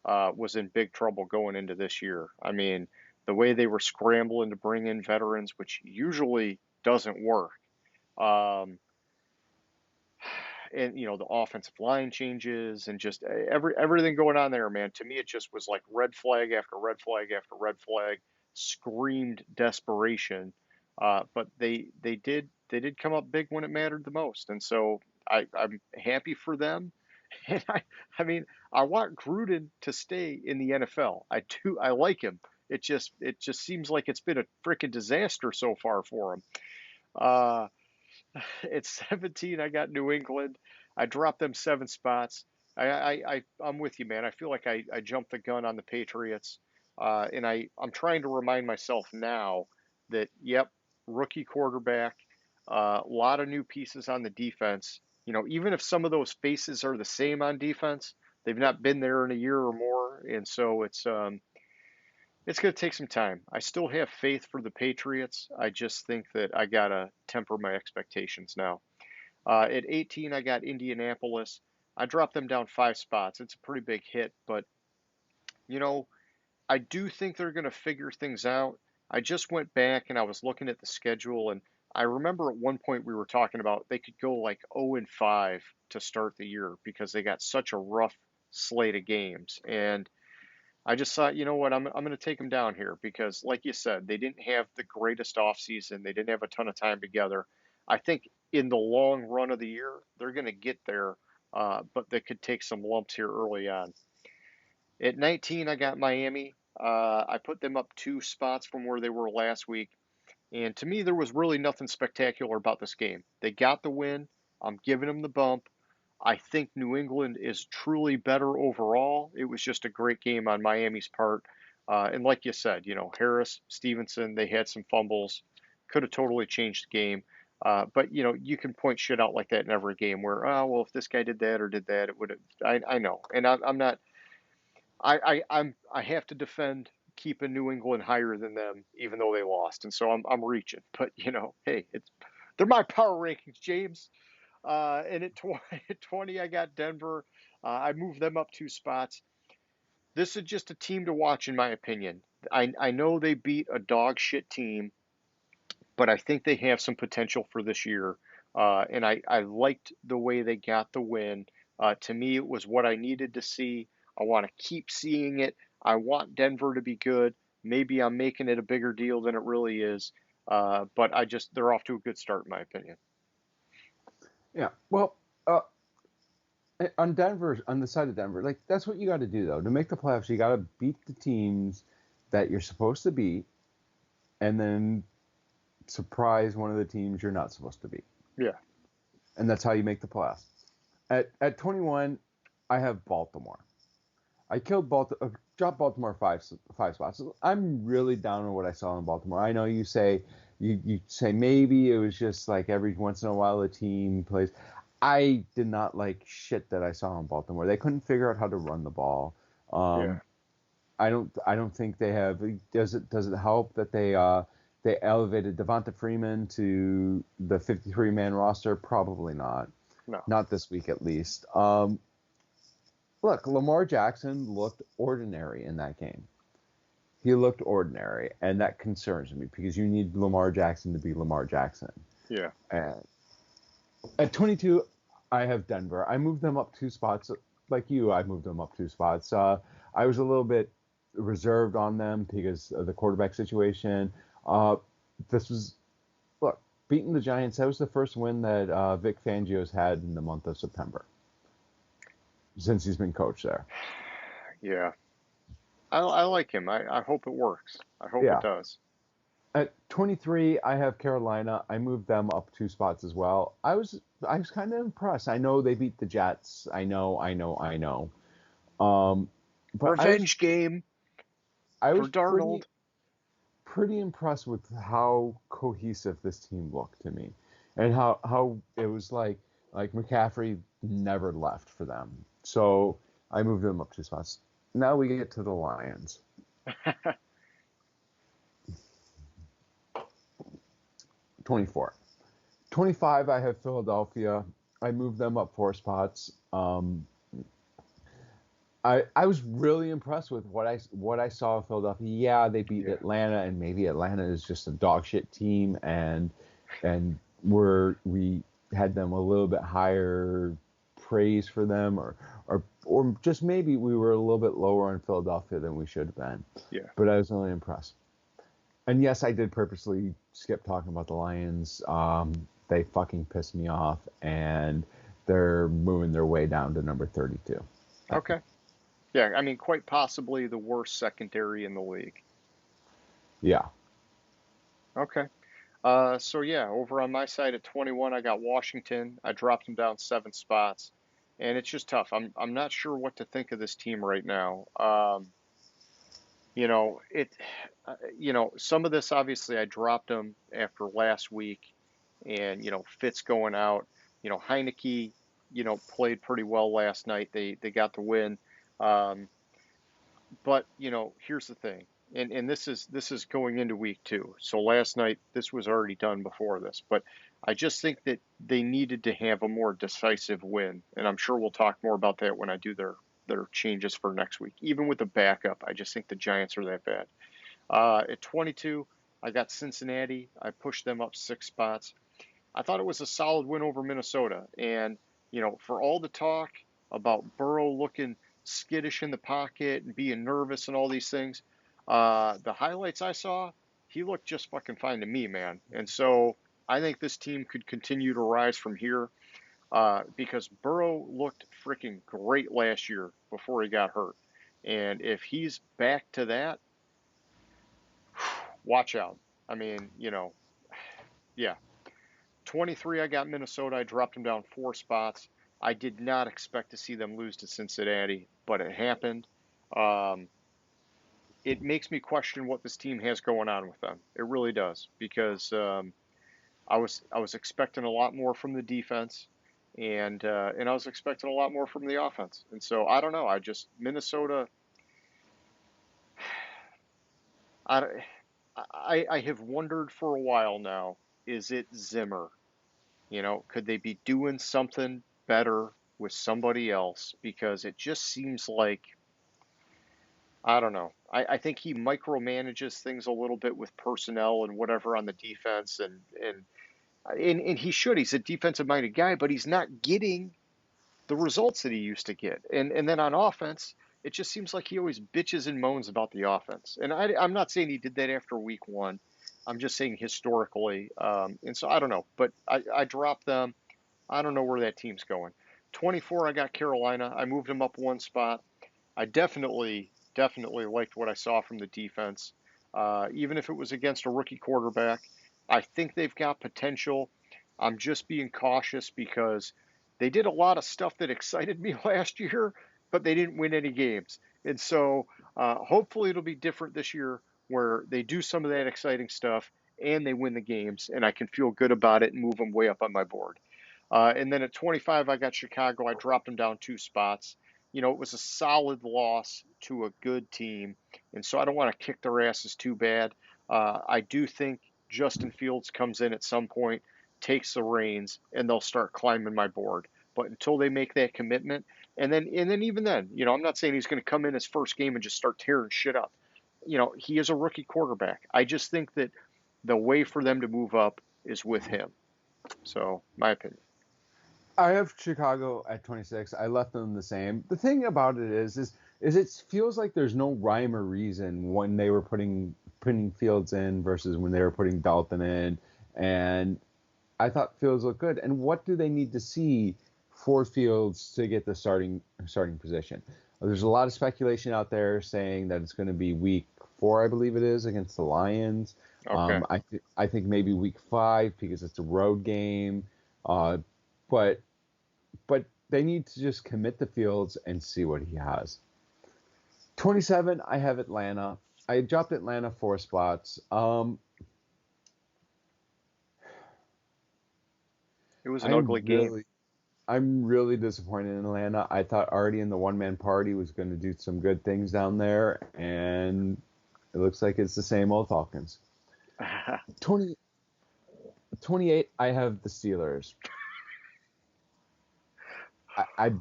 was in big trouble going into this year. I mean, the way they were scrambling to bring in veterans, which usually doesn't work, um, and the offensive line changes and just everything going on there, man. To me, it just was like red flag after red flag after red flag, screamed desperation. But they did come up big when it mattered the most, and so I'm happy for them. And I mean, I want Gruden to stay in the NFL. I do. I like him. It just seems like it's been a freaking disaster so far for him. Uh, at 17, I got New England. I dropped them 7 spots. I'm with you, man. I feel like I jumped the gun on the Patriots, and I'm trying to remind myself now that yep, rookie quarterback, a lot of new pieces on the defense. Even if some of those faces are the same on defense, they've not been there in a year or more, and so it's going to take some time. I still have faith for the Patriots. I just think that I got to temper my expectations now. At 18, I got Indianapolis. I dropped them down 5 spots. It's a pretty big hit, but you know, I do think they're going to figure things out. I just went back and I was looking at the schedule, and I remember at one point we were talking about they could go like 0 and 5 to start the year because they got such a rough slate of games. And I just thought, you know what, I'm going to take them down here because, like you said, they didn't have the greatest offseason. They didn't have a ton of time together. I think in the long run of the year, they're going to get there, but they could take some lumps here early on. At 19, I got Miami. I put them up 2 spots from where they were last week. And to me, there was really nothing spectacular about this game. They got the win. I'm giving them the bump. I think New England is truly better overall. It was just a great game on Miami's part. And like you said, Harris, Stevenson, they had some fumbles, could have totally changed the game. But you can point shit out like that in every game where, oh well, if this guy did that or did that, it would have. I know, and I'm not. I have to defend keeping New England higher than them, even though they lost, and so I'm reaching. But hey, they're my power rankings, James. And at 20, at 20, I got Denver. I moved them up 2 spots. This is just a team to watch, in my opinion. I know they beat a dog shit team, but I think they have some potential for this year. And I liked the way they got the win. To me, it was what I needed to see. I want to keep seeing it. I want Denver to be good. Maybe I'm making it a bigger deal than it really is. But they're off to a good start, in my opinion. Yeah. Well, on Denver, on the side of Denver, like that's what you got to do though. To make the playoffs, you got to beat the teams that you're supposed to beat, and then surprise one of the teams you're not supposed to beat. Yeah. And that's how you make the playoffs. At 21, I have Baltimore. I killed Baltimore, dropped Baltimore five spots. So I'm really down on what I saw in Baltimore. I know you say maybe it was just like every once in a while a team plays. I did not like shit that I saw in Baltimore. They couldn't figure out how to run the ball. Yeah. I don't think they have. Does it help that they elevated Devonta Freeman to the 53-man roster? Probably not. No. Not this week at least. Look, Lamar Jackson looked ordinary in that game. He looked ordinary, and that concerns me because you need Lamar Jackson to be Lamar Jackson. Yeah. And at 22, I have Denver. I moved them up 2 spots. Like you, I moved them up 2 spots. I was a little bit reserved on them because of the quarterback situation. This was, look, beating the Giants, that was the first win that Vic Fangio's had in the month of September. since he's been coach there. Yeah, I like him. I hope it works. I hope it Yeah. does. At 23, I have Carolina. I moved them up 2 spots as well. I was kind of impressed. I know they beat the Jets. I know. But Revenge game I for was Darnold. pretty impressed with how cohesive this team looked to me, and how it was like McCaffrey never left for them. So I moved them up 2 spots. Now we get to the Lions. 24. 25, I have Philadelphia. I moved them up 4 spots. I was really impressed with what I saw of Philadelphia. Yeah, they beat Yeah. Atlanta, and maybe Atlanta is just a dog shit team, and we had them a little bit higher praise for them, or just maybe we were a little bit lower on Philadelphia than we should have been. Yeah. But I was really impressed. And yes, I did purposely skip talking about the Lions. They fucking pissed me off, and they're moving their way down to number 32. Okay. Yeah, I mean, quite possibly the worst secondary in the league. Yeah. Okay. So yeah, over on my side at 21, I got Washington. I dropped them down 7 spots, and it's just tough. I'm not sure what to think of this team right now. You know, some of this obviously I dropped them after last week, and Fitz going out. Heineke, played pretty well last night. They got the win. Um, but here's the thing, and this is going into week 2. So last night this was already done before this, but I just think that they needed to have a more decisive win, and I'm sure we'll talk more about that when I do their changes for next week. Even with the backup, I just think the Giants are that bad. At 22, I got Cincinnati. I pushed them up 6 spots. I thought it was a solid win over Minnesota. And, for all the talk about Burrow looking skittish in the pocket and being nervous and all these things, the highlights I saw, he looked just fucking fine to me, man. And so I think this team could continue to rise from here because Burrow looked freaking great last year before he got hurt. And if he's back to that, watch out. I mean, yeah. 23, I got Minnesota. I dropped them down 4 spots. I did not expect to see them lose to Cincinnati, but it happened. Um, it makes me question what this team has going on with them. It really does, because I was expecting a lot more from the defense, and I was expecting a lot more from the offense. And so I don't know. Minnesota. I, I have wondered for a while now. Is it Zimmer? Could they be doing something better with somebody else? Because it just seems like, I don't know. I think he micromanages things a little bit with personnel and whatever on the defense, and he should. He's a defensive minded guy, but he's not getting the results that he used to get. And then on offense, it just seems like he always bitches and moans about the offense. And I'm not saying he did that after week 1. I'm just saying historically. And so I don't know, but I dropped them. I don't know where that team's going. 24, I got Carolina. I moved them up 1 spot. I definitely liked what I saw from the defense, even if it was against a rookie quarterback. I think they've got potential. I'm just being cautious because they did a lot of stuff that excited me last year, but they didn't win any games. And so hopefully it'll be different this year, where they do some of that exciting stuff and they win the games, and I can feel good about it and move them way up on my board. And then at 25, I got Chicago. I dropped them down 2 spots. It was a solid loss to a good team, and so I don't want to kick their asses too bad. I do think Justin Fields comes in at some point, takes the reins, and they'll start climbing my board. But until they make that commitment, and then even then, I'm not saying he's going to come in his first game and just start tearing shit up. He is a rookie quarterback. I just think that the way for them to move up is with him. So, my opinion. I have Chicago at 26. I left them the same. The thing about it is it feels like there's no rhyme or reason when they were putting Fields in versus when they were putting Dalton in, and I thought Fields looked good. And what do they need to see 4 Fields to get the starting position. There's a lot of speculation out there saying that it's going to be week 4, I believe it is, against the Lions. Okay. I think maybe week 5 because it's a road game. But but they need to just commit the Fields and see what he has. 27, I have Atlanta. I dropped Atlanta 4 spots. It was an ugly game. I'm really disappointed in Atlanta. I thought Artie and the one man party was going to do some good things down there, and it looks like it's the same old Falcons. 20, 28, I have the Steelers. I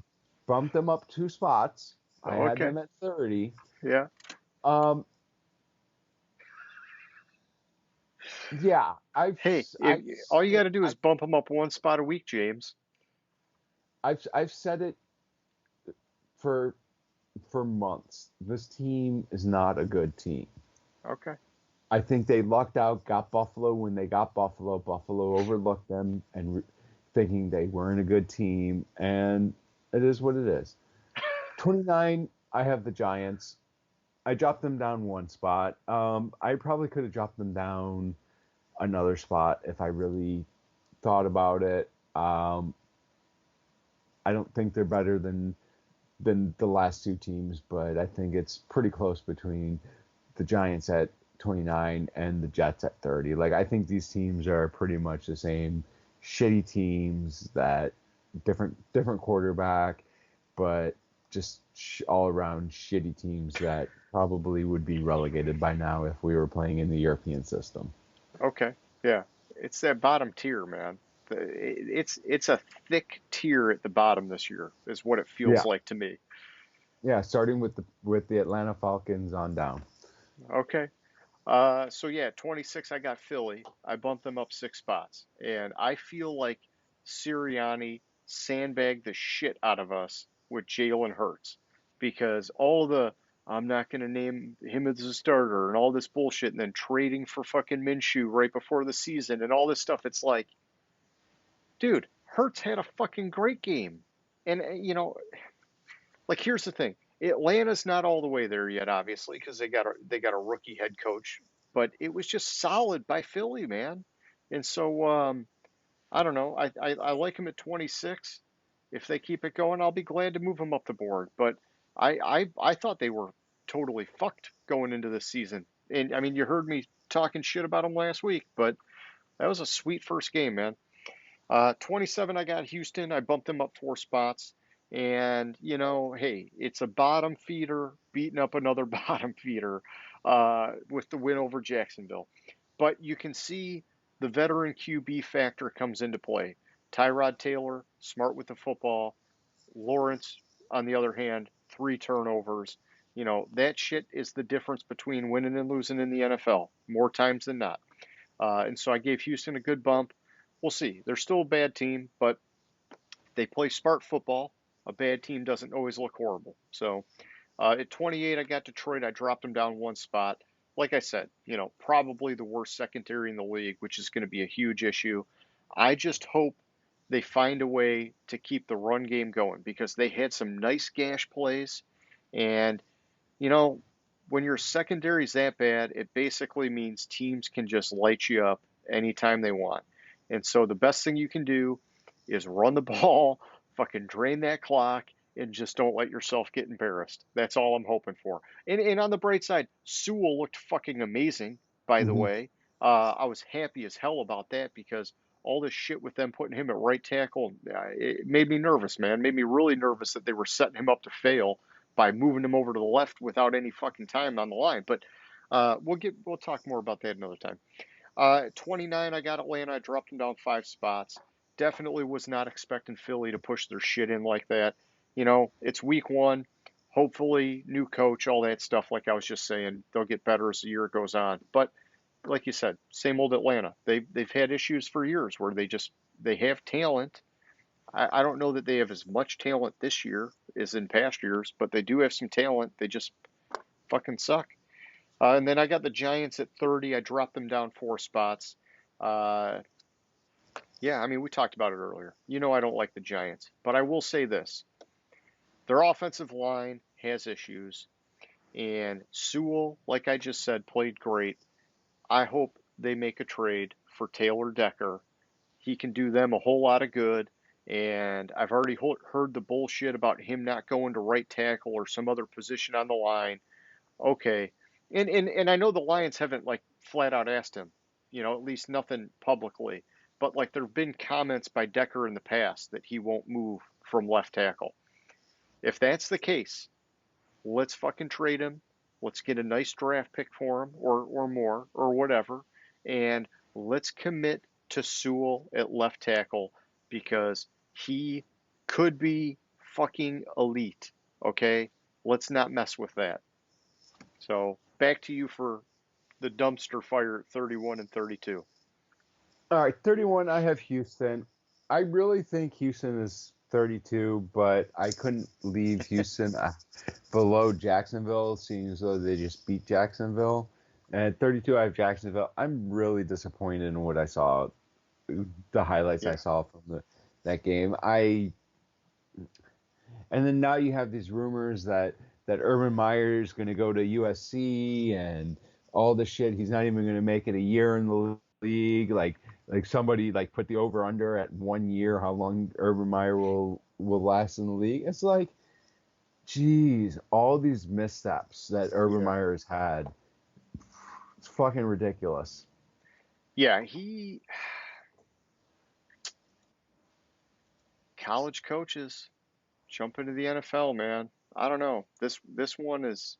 bumped them up 2 spots. I had Okay. them at 30. Yeah. Um, yeah, Hey, all you got to do is bump them up 1 spot a week, James. I've said it for months. This team is not a good team. Okay. I think they lucked out, got Buffalo when they got Buffalo. Buffalo overlooked them and thinking they weren't a good team, and it is what it is. 29, I have the Giants. I dropped them down 1 spot. I probably could have dropped them down another spot if I really thought about it. I don't think they're better than the last 2 teams, but I think it's pretty close between the Giants at 29 and the Jets at 30. Like, I think these teams are pretty much the same shitty teams that different quarterback, but just all around shitty teams that probably would be relegated by now if we were playing in the European system. Okay. Yeah. It's that bottom tier, man. It's a thick tier at the bottom this year, is what it feels Yeah, like to me. yeah. Starting with the Atlanta Falcons on down. Okay. So yeah, 26, I got Philly. I bumped them up 6 spots. And I feel like Sirianni sandbagged the shit out of us with Jalen Hurts because I'm not going to name him as a starter and all this bullshit and then trading for fucking Minshew right before the season and all this stuff. It's like, dude, Hurts had a fucking great game. And, like here's the thing. Atlanta's not all the way there yet, obviously, because they got a rookie head coach, but it was just solid by Philly, man. And so I don't know. I like him at 26. If they keep it going, I'll be glad to move them up the board. But I thought they were totally fucked going into this season. And I mean, you heard me talking shit about them last week, but that was a sweet first game, man. 27, I got Houston. I bumped them up 4 spots. And, hey, it's a bottom feeder beating up another bottom feeder with the win over Jacksonville. But you can see the veteran QB factor comes into play. Tyrod Taylor, smart with the football. Lawrence, on the other hand, 3 turnovers. That shit is the difference between winning and losing in the NFL, more times than not. And so I gave Houston a good bump. We'll see. They're still a bad team, but they play smart football. A bad team doesn't always look horrible. So at 28, I got Detroit. I dropped them down 1 spot. Like I said, probably the worst secondary in the league, which is going to be a huge issue. I just hope they find a way to keep the run game going because they had some nice gash plays. And, you know, when your secondary's that bad, it basically means teams can just light you up anytime they want. And so the best thing you can do is run the ball, fucking drain that clock, and just don't let yourself get embarrassed. That's all I'm hoping for. And on the bright side, Sewell looked fucking amazing, by the Hmm. way. I was happy as hell about that because all this shit with them putting him at right tackle, it made me nervous, man. It made me really nervous that they were setting him up to fail by moving him over to the left without any fucking time on the line. But we'll talk more about that another time. 29, I got Atlanta. I dropped them down 5 spots. Definitely was not expecting Philly to push their shit in like that. It's week 1. Hopefully, new coach, all that stuff. Like I was just saying, they'll get better as the year goes on. But like you said, same old Atlanta. They've had issues for years where they have talent. I don't know that they have as much talent this year as in past years, but they do have some talent. They just fucking suck. And then I got the Giants at 30. I dropped them down 4 spots. Uh, Yeah, I mean, we talked about it earlier. You know I don't like the Giants, but I will say this. Their offensive line has issues, and Sewell, like I just said, played great. I hope they make a trade for Taylor Decker. He can do them a whole lot of good, and I've already heard the bullshit about him not going to right tackle or some other position on the line. Okay. And I know the Lions haven't like flat out asked him, at least nothing publicly. But like there've been comments by Decker in the past that he won't move from left tackle. If that's the case, let's fucking trade him. Let's get a nice draft pick for him or more or whatever. And let's commit to Sewell at left tackle because he could be fucking elite. Okay? Let's not mess with that. So back to you for the dumpster fire at 31 and 32. All right, 31, I have Houston. I really think Houston is 32, but I couldn't leave Houston below Jacksonville, seeing as though they just beat Jacksonville. And at 32, I have Jacksonville. I'm really disappointed in what I saw, the highlights I Yeah. saw from that game. And then now you have these rumors that Urban Meyer is going to go to USC and all this shit. He's not even going to make it a year in the league. Like somebody like put the over under at 1 year how long Urban Meyer will last in the league. It's like, geez, all these missteps that Urban Yeah. Meyer has had. It's fucking ridiculous. Yeah, college coaches jump into the NFL, man. I don't know. This one it's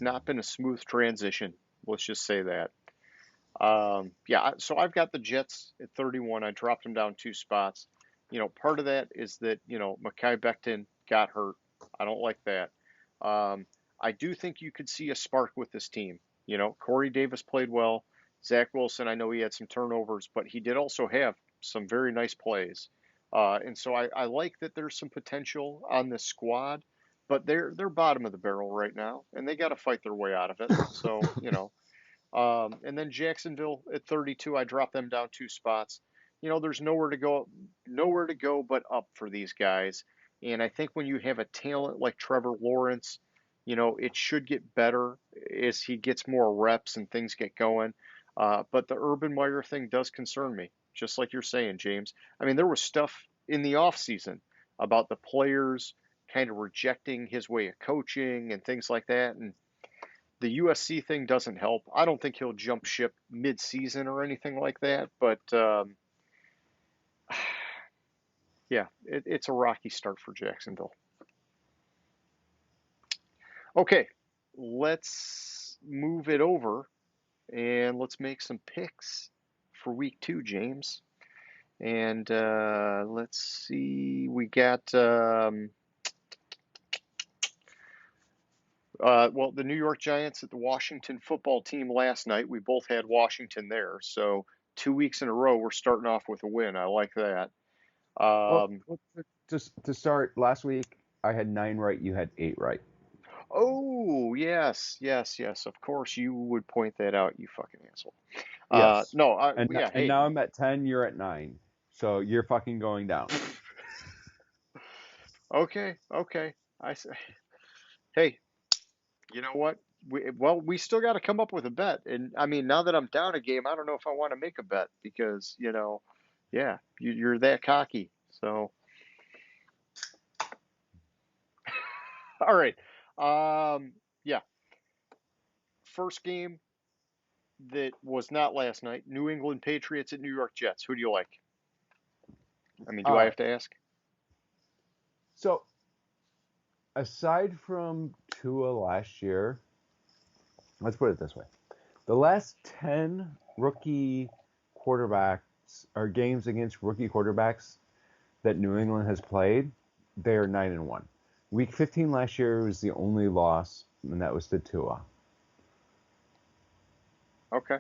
not been a smooth transition. Let's just say that. Yeah, so I've got the Jets at 31. I dropped them down 2 spots. Part of that is that, Mekhi Becton got hurt. I don't like that. I do think you could see a spark with this team. Corey Davis played well. Zach Wilson, I know he had some turnovers, but he did also have some very nice plays. And so I like that there's some potential on this squad, but they're bottom of the barrel right now, and they got to fight their way out of it. So, and then Jacksonville at 32, I dropped them down 2 spots. There's nowhere to go but up for these guys. And I think when you have a talent like Trevor Lawrence, it should get better as he gets more reps and things get going. But the Urban Meyer thing does concern me, just like you're saying, James. I mean, there was stuff in the offseason about the players kind of rejecting his way of coaching and things like that. And the USC thing doesn't help. I don't think he'll jump ship mid-season or anything like that, but yeah, it's a rocky start for Jacksonville. Okay, let's move it over and let's make some picks for week 2, James. And let's see, we got well, the New York Giants at the Washington football team last night. We both had Washington there. So 2 weeks in a row, we're starting off with a win. I like that. Well, just to start, last week I had 9 right, you had 8 right. Oh, yes, yes, yes. Of course, you would point that out, you fucking asshole. Yes. No, And hey. now I'm at 10, you're at 9. So you're fucking going down. Okay, okay. I say, hey, you know what? We still got to come up with a bet. And I mean, now that I'm down a game, I don't know if I want to make a bet because, yeah, you're that cocky. So, all right. Yeah. First game that was not last night, New England Patriots at New York Jets. Who do you like? I mean, do All I right. have to ask? So aside from Tua last year, let's put it this way. The last 10 rookie quarterbacks or games against rookie quarterbacks that New England has played, they are 9-1. Week 15 last year was the only loss, and that was to Tua. Okay.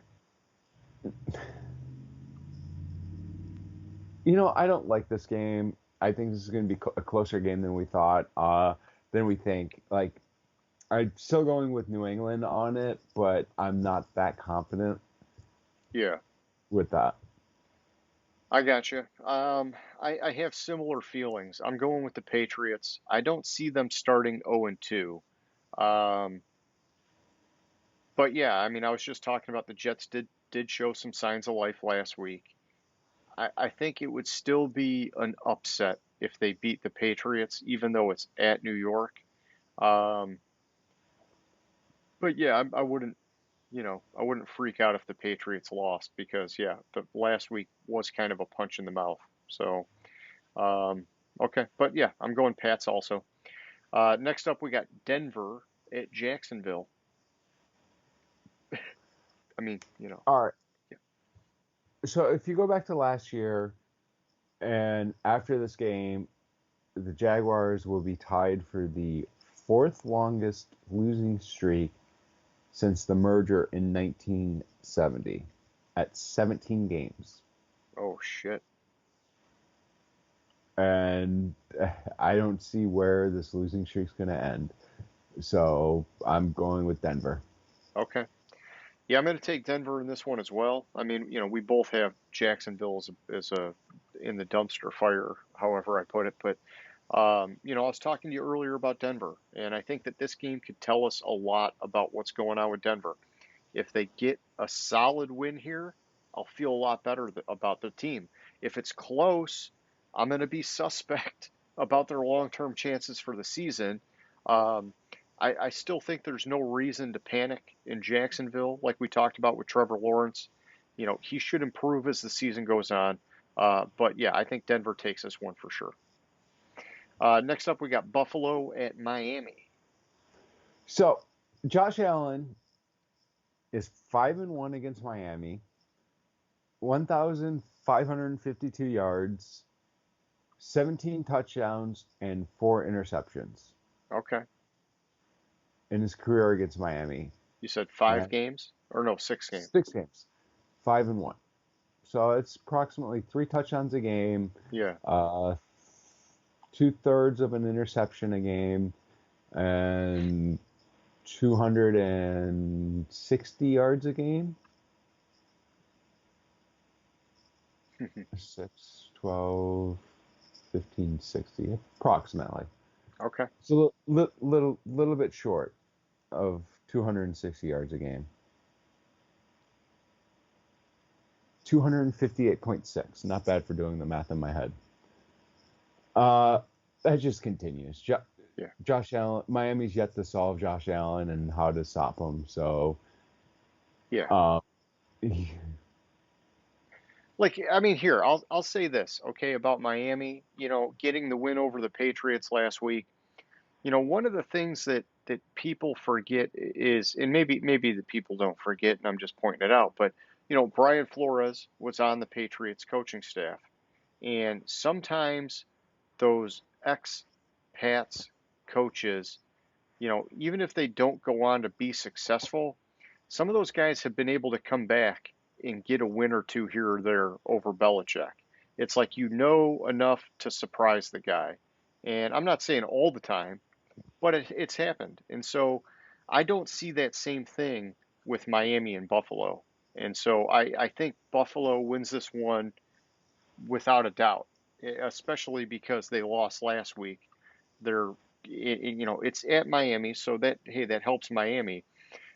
I don't like this game. I think this is going to be a closer game than we thought, than we think. Like, I'm still going with New England on it, but I'm not that confident Yeah. with that. I got you. I have similar feelings. I'm going with the Patriots. I don't see them starting 0 and 2. Um, but yeah, I mean, I was just talking about the Jets did show some signs of life last week. I think it would still be an upset if they beat the Patriots, even though it's at New York. Um, but yeah, I wouldn't, I wouldn't freak out if the Patriots lost because yeah, the last week was kind of a punch in the mouth. So, um, okay, but yeah, I'm going Pats also. Next up, we got Denver at Jacksonville. I mean, All right. yeah. So if you go back to last year, and after this game, the Jaguars will be tied for the fourth longest losing streak since the merger in 1970 at 17 games. Oh shit. And I don't see where this losing streak's going to end. So I'm going with Denver. Okay. Yeah, I'm going to take Denver in this one as well. I mean, we both have Jacksonville as a in the dumpster fire, however I put it. But I was talking to you earlier about Denver, and I think that this game could tell us a lot about what's going on with Denver. If they get a solid win here, I'll feel a lot better about the team. If it's close, I'm going to be suspect about their long-term chances for the season. Um, I still think there's no reason to panic in Jacksonville, like we talked about with Trevor Lawrence. He should improve as the season goes on. But yeah, I think Denver takes this one for sure. Next up, we got Buffalo at Miami. So Josh Allen is 5-1 against Miami, 1,552 yards, 17 touchdowns, and 4 interceptions Okay. in his career against Miami. You said 5 And games? Or no, 6 games. 6 games, 5-1. So it's approximately 3 touchdowns a game, Yeah. 2/3 of an interception a game, and 260 yards a game. 6, 12, 15, 60, approximately. Okay. It's a little bit short of 260 yards a game. 258.6. Not bad for doing the math in my head. That just continues. Yeah. Josh Allen, Miami's yet to solve Josh Allen and how to stop him. So, Yeah. uh, Like, I mean, here, I'll say this, okay, about Miami, getting the win over the Patriots last week. One of the things that people forget is, and maybe the people don't forget, and I'm just pointing it out, but Brian Flores was on the Patriots coaching staff, and sometimes those ex-Pats coaches, even if they don't go on to be successful, some of those guys have been able to come back and get a win or two here or there over Belichick. It's like enough to surprise the guy. And I'm not saying all the time, but it's happened. And so I don't see that same thing with Miami and Buffalo. And so I think Buffalo wins this one without a doubt, especially because they lost last week. They're, it's at Miami, so that helps Miami.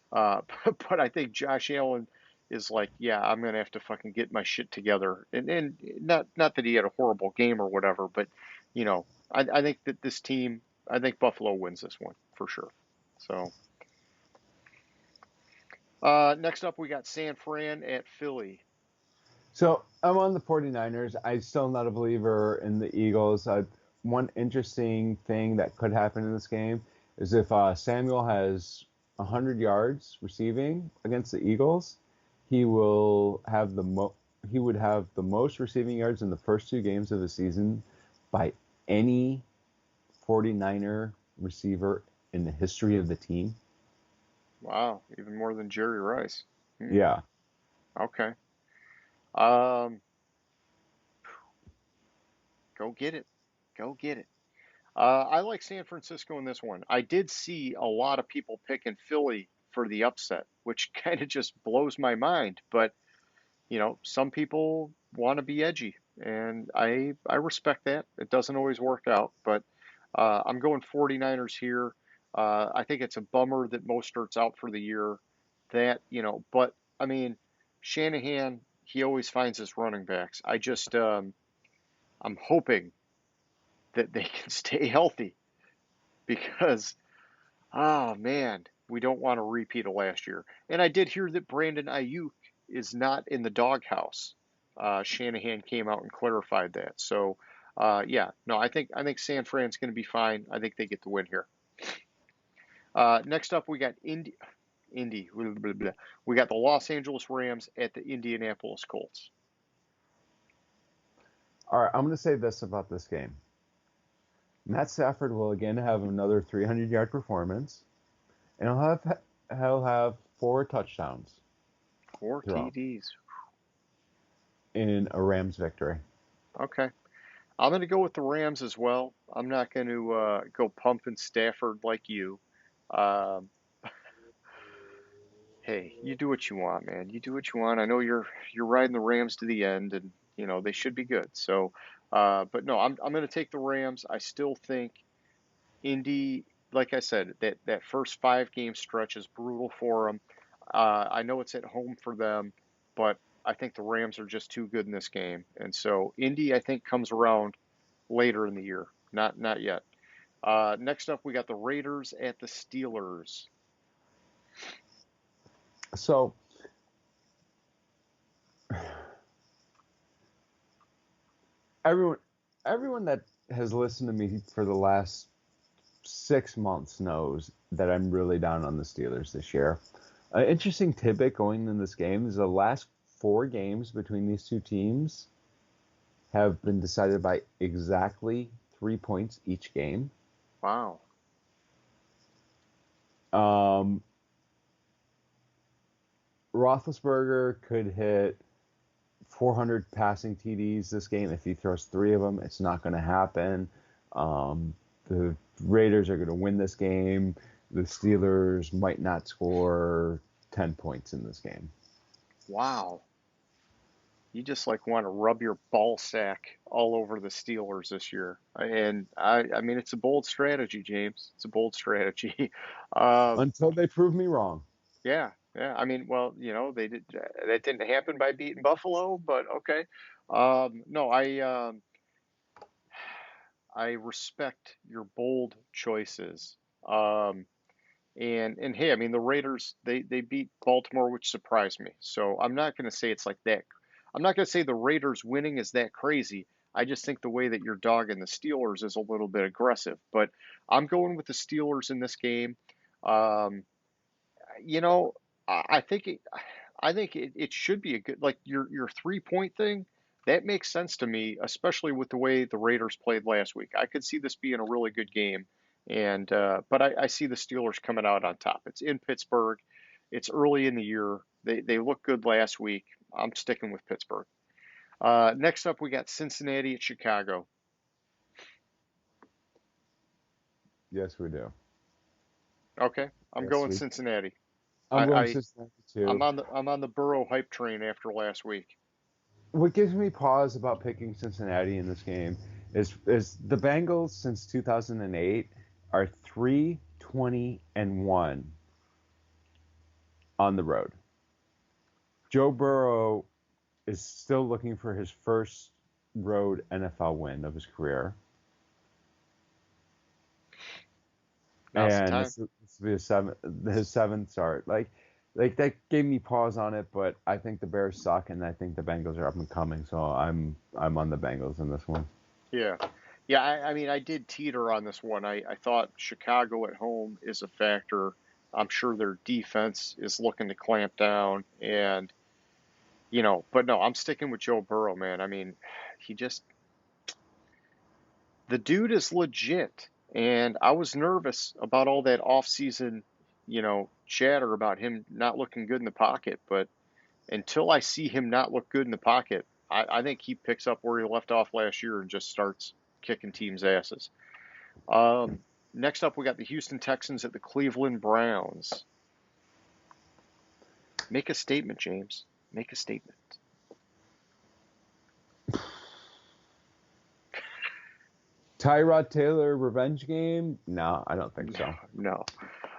But I think Josh Allen is like, yeah, I'm gonna have to fucking get my shit together, and not that he had a horrible game or whatever, but you know, I think that this team, I think Buffalo wins this one for sure. So next up we got San Fran at Philly. so I'm on the 49ers. I'm still not a believer in the Eagles. One interesting thing that could happen in this game is if Samuel has 100 yards receiving against the Eagles, he will have he would have the most receiving yards in the first 2 games of the season by any 49er receiver in the history of the team. Wow, even more than Jerry Rice. Yeah. Okay. Um, go get it. Go get it. I like San Francisco in this one. I did see a lot of people picking Philly for the upset, which kind of just blows my mind. But some people want to be edgy, and I respect that. It doesn't always work out, but I'm going 49ers here. I think it's a bummer that Mostert's out for the year. But I mean, Shanahan, he always finds his running backs. I'm hoping that they can stay healthy because, oh man, we don't want to repeat of last year. And I did hear that Brandon Ayuk is not in the doghouse. Shanahan came out and clarified that. So, yeah, no, I think San Fran's going to be fine. I think they get the win here. Next up, we got Indy. Blah, blah, blah. We got the Los Angeles Rams at the Indianapolis Colts. All right, I'm going to say this about this game. Matt Stafford will again have another 300-yard performance, and he'll have 4 touchdowns. 4 TDs. In a Rams victory. Okay. I'm going to go with the Rams as well. I'm not going to go pumping Stafford like you. Um, hey, you do what you want, man. You do what you want. I know you're riding the Rams to the end, and they should be good. So, but no, I'm going to take the Rams. I still think Indy, like I said, that first 5 game stretch is brutal for them. I know it's at home for them, but I think the Rams are just too good in this game, and so Indy I think comes around later in the year, not yet. Next up, we got the Raiders at the Steelers. So, everyone that has listened to me for the last 6 months knows that I'm really down on the Steelers this year. An interesting tidbit going in this game is the last 4 games between these two teams have been decided by exactly 3 points each game. Wow. Roethlisberger could hit 400 passing TDs this game. If he throws 3 of them, it's not going to happen. The Raiders are going to win this game. The Steelers might not score 10 points in this game. Wow. You just like want to rub your ball sack all over the Steelers this year. And I mean, it's a bold strategy, James. It's a bold strategy. Until they prove me wrong. Yeah, yeah. I mean, well, they did that didn't happen by beating Buffalo, but okay. No, I respect your bold choices. Um, and hey, I mean, the Raiders they beat Baltimore, which surprised me. So I'm not going to say it's like that. I'm not going to say the Raiders winning is that crazy. I just think the way that you're dogging the Steelers is a little bit aggressive. But I'm going with the Steelers in this game. Um, you know, I think it should be a good like your 3 point thing. That makes sense to me, especially with the way the Raiders played last week. I could see this being a really good game, and but I see the Steelers coming out on top. It's in Pittsburgh. It's early in the year. They look good last week. I'm sticking with Pittsburgh. Next up, we got Cincinnati at Chicago. Yes, we do. Okay, I'm Yes, going Cincinnati. I'm going I Cincinnati too. I'm on the Burrow hype train after last week. What gives me pause about picking Cincinnati in this game is the Bengals since 2008 are 3-20-1 on the road. Joe Burrow is still looking for his first road NFL win of his career. Now's the And time. this will be his seventh start. Like that gave me pause on it, but I think the Bears suck, and I think the Bengals are up and coming. So I'm on the Bengals in this one. Yeah. Yeah, I mean, I did teeter on this one. I thought Chicago at home is a factor. I'm sure their defense is looking to clamp down, and but no, I'm sticking with Joe Burrow, man. I mean, he just the dude is legit, and I was nervous about all that off-season, chatter about him not looking good in the pocket, but until I see him not look good in the pocket, I think he picks up where he left off last year and just starts kicking teams' asses. Next up, we got the Houston Texans at the Cleveland Browns. Make a statement, James. Make a statement. Tyrod Taylor revenge game? No, I don't think so. No.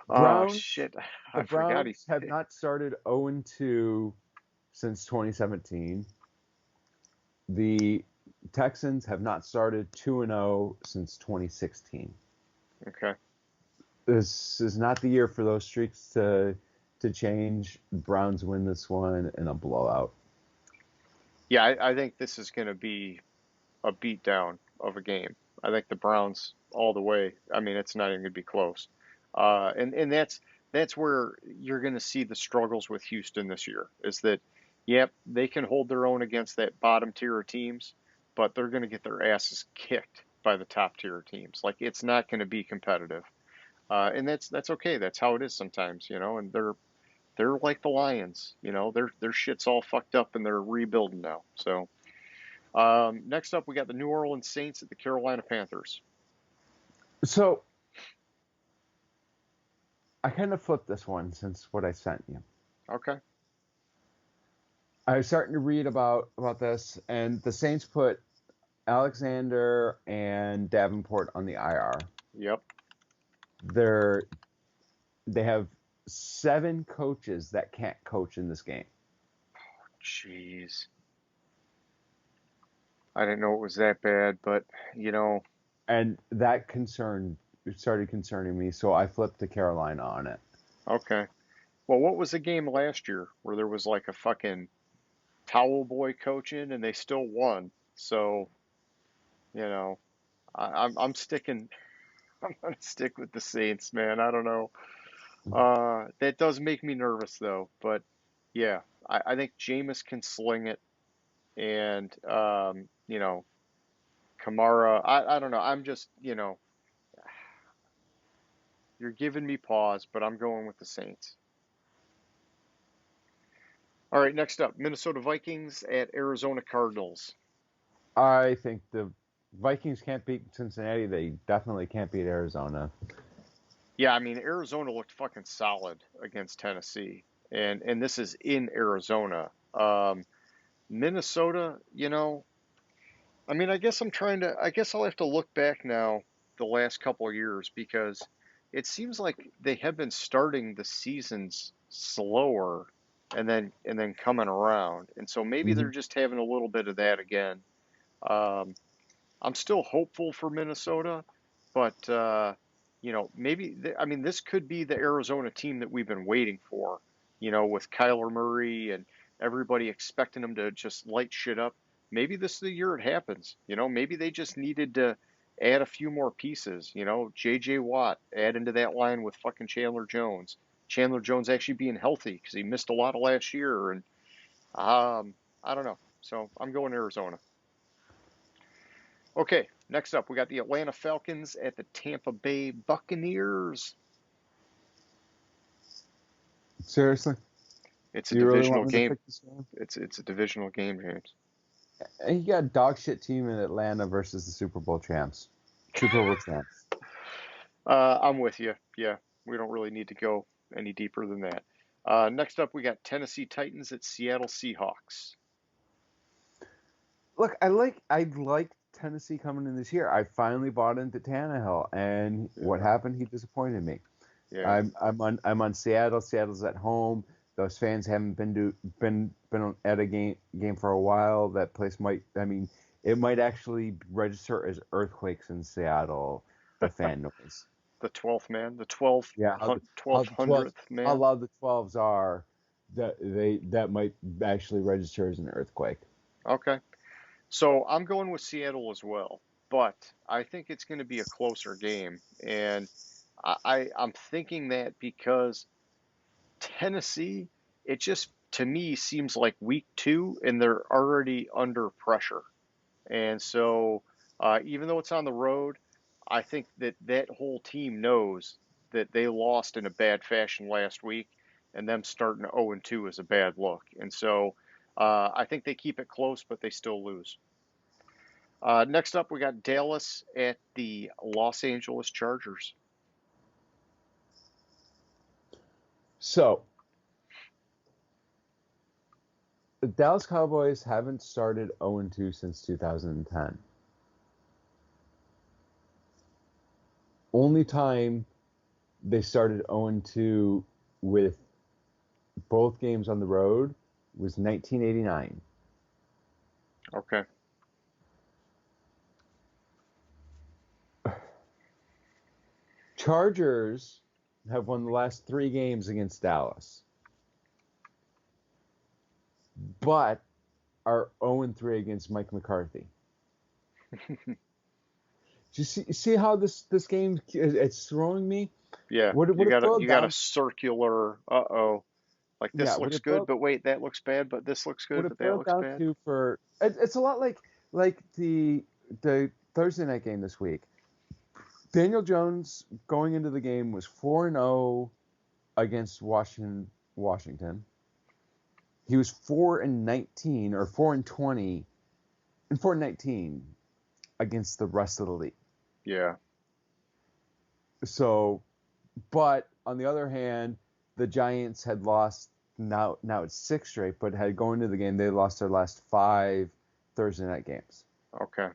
Oh Browns, shit! the I forgot Browns have not started 0-2 since 2017. The Texans have not started 2-0 since 2016. Okay. This is not the year for those streaks to change. Browns win this one in a blowout. Yeah, I think this is going to be a beatdown of a game. I think the Browns all the way. I mean, it's not even going to be close. And that's where you're going to see the struggles with Houston this year. Is that, yep, they can hold their own against that bottom tier of teams, but they're going to get their asses kicked by the top tier teams. Like it's not going to be competitive, and that's okay. That's how it is sometimes, you know. And they're like the Lions, you know. Their shit's all fucked up and they're rebuilding now. So. Next up, we got the New Orleans Saints at the Carolina Panthers. So I kind of flipped this one since what I sent you. Okay. I was starting to read about this, and the Saints put Alexander and Davenport on the IR. Yep. They have 7 coaches that can't coach in this game. Jeez. I didn't know it was that bad, but you know. And that started concerning me, so I flipped to Carolina on it. Okay. Well, what was the game last year where there was like a fucking towel boy coaching and they still won? So, you know, I'm sticking. I'm gonna stick with the Saints, man. I don't know. That does make me nervous though, but yeah, I think Jameis can sling it, and you know, Kamara. I don't know. I'm just, you know, you're giving me pause, but I'm going with the Saints. All right, next up, Minnesota Vikings at Arizona Cardinals. I think the Vikings can't beat Cincinnati. They definitely can't beat Arizona. Yeah, I mean, Arizona looked fucking solid against Tennessee, and this is in Arizona. Minnesota, you know, I mean, I guess I'll have to look back now the last couple of years because it seems like they have been starting the seasons slower and then coming around. And so maybe Mm-hmm. they're just having a little bit of that again. Um, I'm still hopeful for Minnesota, but you know, I mean, this could be the Arizona team that we've been waiting for. You know, with Kyler Murray and everybody expecting them to just light shit up. Maybe this is the year it happens. You know, maybe they just needed to add a few more pieces. You know, J.J. Watt add into that line with fucking Chandler Jones. Chandler Jones actually being healthy because he missed a lot of last year, and I don't know. So I'm going Arizona. Okay, next up, we got the Atlanta Falcons at the Tampa Bay Buccaneers. Seriously? It's a Do you really want divisional me to game. pick this game? It's a divisional game, James. And you got a dog shit team in Atlanta versus the Super Bowl champs. Super Bowl champs. I'm with you. Yeah, we don't really need to go any deeper than that. Next up, we got Tennessee Titans at Seattle Seahawks. Look, I like Tennessee coming in this year. I finally bought into Tannehill, and what Yeah, happened? He disappointed me. yeah. I'm on Seattle. Seattle's at home. Those fans haven't been at a game for a while. That place might. I mean, it might actually register as earthquakes in Seattle. The fan noise. The 12th man, the 12 Yeah, how the 12 1200th how man. loud the 12s are. That might actually register as an earthquake. Okay. So I'm going with Seattle as well, but I think it's going to be a closer game, and I'm thinking that because Tennessee, it just to me seems like week 2, and they're already under pressure, and so even though it's on the road, I think that that whole team knows that they lost in a bad fashion last week, and them starting 0-2 is a bad look, and so I think they keep it close, but they still lose. Next up, we got Dallas at the Los Angeles Chargers. So the Dallas Cowboys haven't started 0-2 since 2010. Only time they started 0-2 with both games on the road was 1989. Okay. Chargers have won the last 3 games against Dallas, but are 0-3 against Mike McCarthy. Do you see how this game it's throwing me? Yeah, What you it got a boiled down? circular, like Yeah, this looks good, but wait, that looks bad, but this looks what good, but it that boiled looks down bad. to for it's a lot like the Thursday night game this week. Daniel Jones going into the game was 4-0 against Washington. He was 4-19 or 4-20 and 4-19 against the rest of the league. Yeah. So, but on the other hand, the Giants had lost now it's 6 straight, but had going into the game they lost their last 5 Thursday night games. Okay.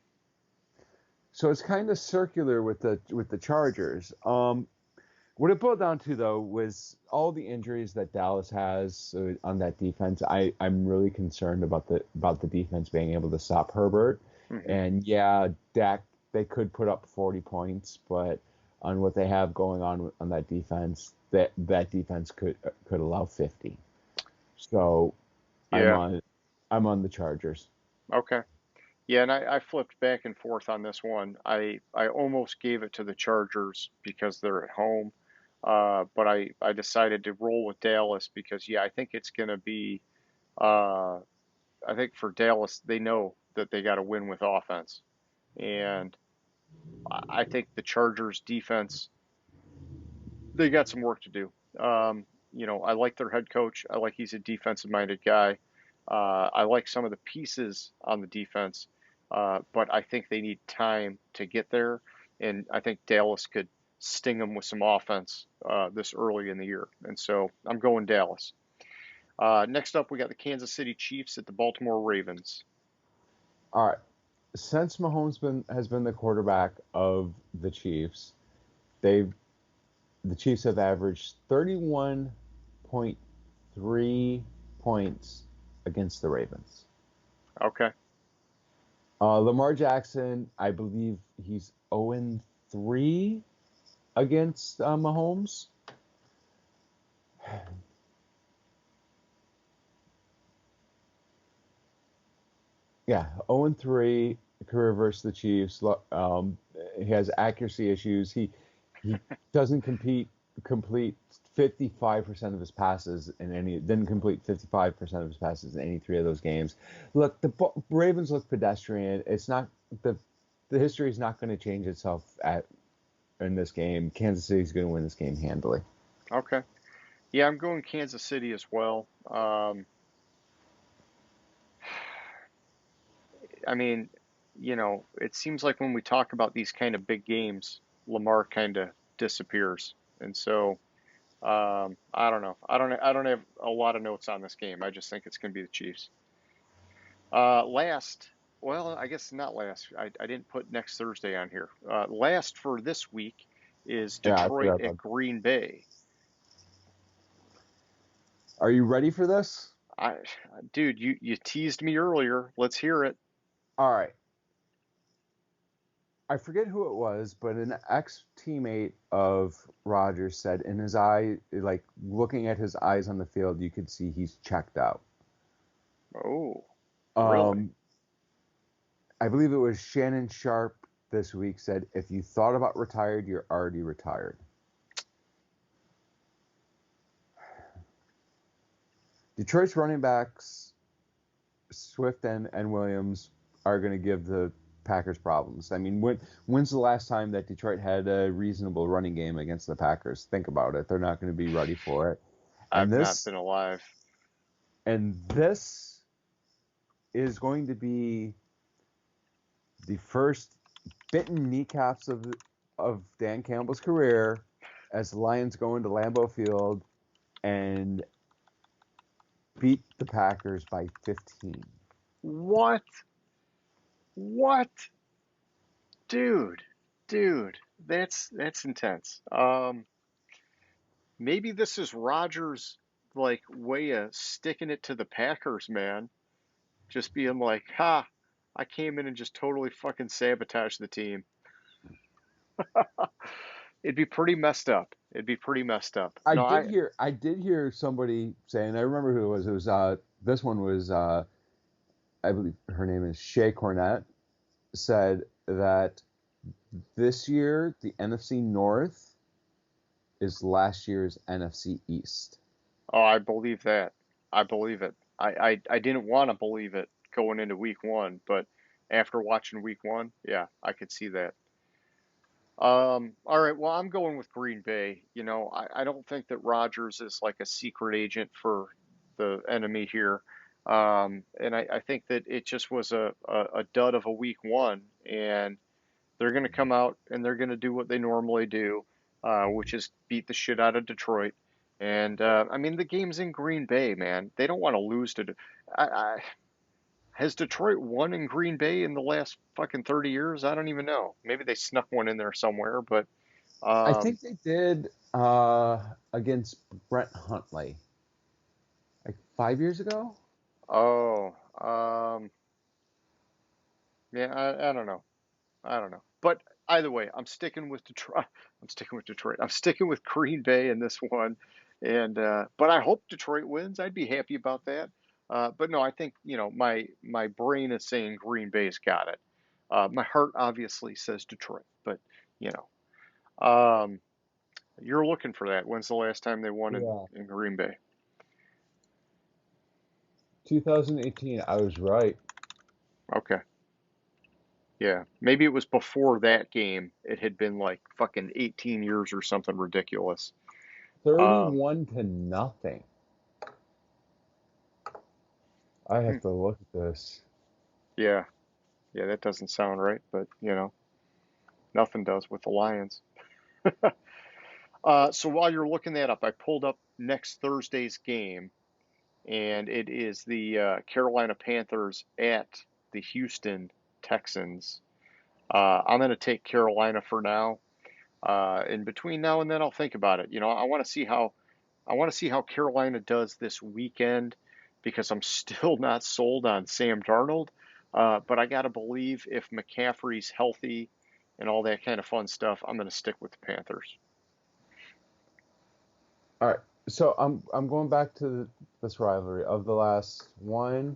So it's kind of circular with the Chargers. What it boiled down to though was all the injuries that Dallas has on that defense. I'm really concerned about the defense being able to stop Herbert. Hmm. And yeah, Dak, they could put up 40 points, but on what they have going on that defense, that defense could allow 50. So Yeah. I'm on the Chargers. Okay. Yeah, and I flipped back and forth on this one. I almost gave it to the Chargers because they're at home, but I decided to roll with Dallas because yeah, I think it's going to be. Uh, I think for Dallas, they know that they got to win with offense, and I think the Chargers defense they got some work to do. I like their head coach. I like he's a defensive minded guy. I like some of the pieces on the defense, but I think they need time to get there. And I think Dallas could sting them with some offense this early in the year. And so I'm going Dallas. Next up, we got the Kansas City Chiefs at the Baltimore Ravens. All right. Since Mahomes has been the quarterback of the Chiefs, they've the Chiefs have averaged 31.3 points against the Ravens. Okay. Lamar Jackson, I believe he's 0-3 against Mahomes. Yeah, 0-3 career versus the Chiefs. He has accuracy issues. He doesn't complete 55% of his passes in any didn't complete 55% of his passes in any 3 of those games. Look, the Ravens look pedestrian. It's not the history is not going to change itself in this game. Kansas City's going to win this game handily. Okay. Yeah, I'm going Kansas City as well. I mean, it seems like when we talk about these kind of big games, Lamar kind of disappears. And so, I don't know. I don't have a lot of notes on this game. I just think it's going to be the Chiefs. Last, well, I guess not last. I didn't put next Thursday on here. Last for this week is Yeah, I Detroit forgot at about. Green Bay. Are you ready for this? I, dude, you teased me earlier. Let's hear it. All right. I forget who it was, but an ex-teammate of Rogers said in his eye, like looking at his eyes on the field, you could see he's checked out. Oh, really? Um, I believe it was Shannon Sharp this week said, if you thought about retired, you're already retired. Detroit's running backs, Swift and Williams, are going to give the Packers problems. I mean, when's the last time that Detroit had a reasonable running game against the Packers? Think about it. They're not going to be ready for it. And I've not this been alive. and this is going to be the first bitten kneecaps of Dan Campbell's career as the Lions go into Lambeau Field and beat the Packers by 15. What? What? Dude. Dude, that's intense. Maybe this is Rodgers' like way of sticking it to the Packers, man. Just being like, ha, I came in and just totally fucking sabotaged the team. It'd be pretty messed up. It'd be pretty messed up. No, I did hear somebody saying, I remember who it was. It was this one was I believe her name is Shay Cornett, said that this year the NFC North is last year's NFC East. oh, I believe that. I believe it. I didn't want to believe it going into week one, but after watching week one, yeah, I could see that. All right, well, I'm going with Green Bay. I don't think that Rodgers is like a secret agent for the enemy here. And I think that it just was a dud of a week one, and they're going to come out and they're going to do what they normally do, which is beat the shit out of Detroit. And I mean, the game's in Green Bay, man. They don't want to lose to. Has Detroit won in Green Bay in the last fucking 30 years? I don't even know. Maybe they snuck one in there somewhere, but I um, think they did against Brett Huntley like 5 years ago. oh, yeah, I don't know. I don't know. But either way, I'm sticking with Detroit. I'm sticking with Detroit. I'm sticking with Green Bay in this one. And but I hope Detroit wins. I'd be happy about that. But no, I think, my brain is saying Green Bay's got it. My heart obviously says Detroit, but you um, you're looking for that. When's the last time they won in, Yeah. in Green Bay? 2018, I was right. Okay. Yeah. Maybe it was before that game. It had been like fucking 18 years or something ridiculous. Um, 31-0. I hmm, have to look at this. yeah. Yeah, that doesn't sound right, but nothing does with the Lions. So while you're looking that up, I pulled up next Thursday's game, and it is the Carolina Panthers at the Houston Texans. I'm going to take Carolina for now. In between now and then, I'll think about it. I want to see how Carolina does this weekend because I'm still not sold on Sam Darnold. But I gotta believe if McCaffrey's healthy and all that kind of fun stuff, I'm gonna stick with the Panthers. All right, so I'm going back to this rivalry of the last 1,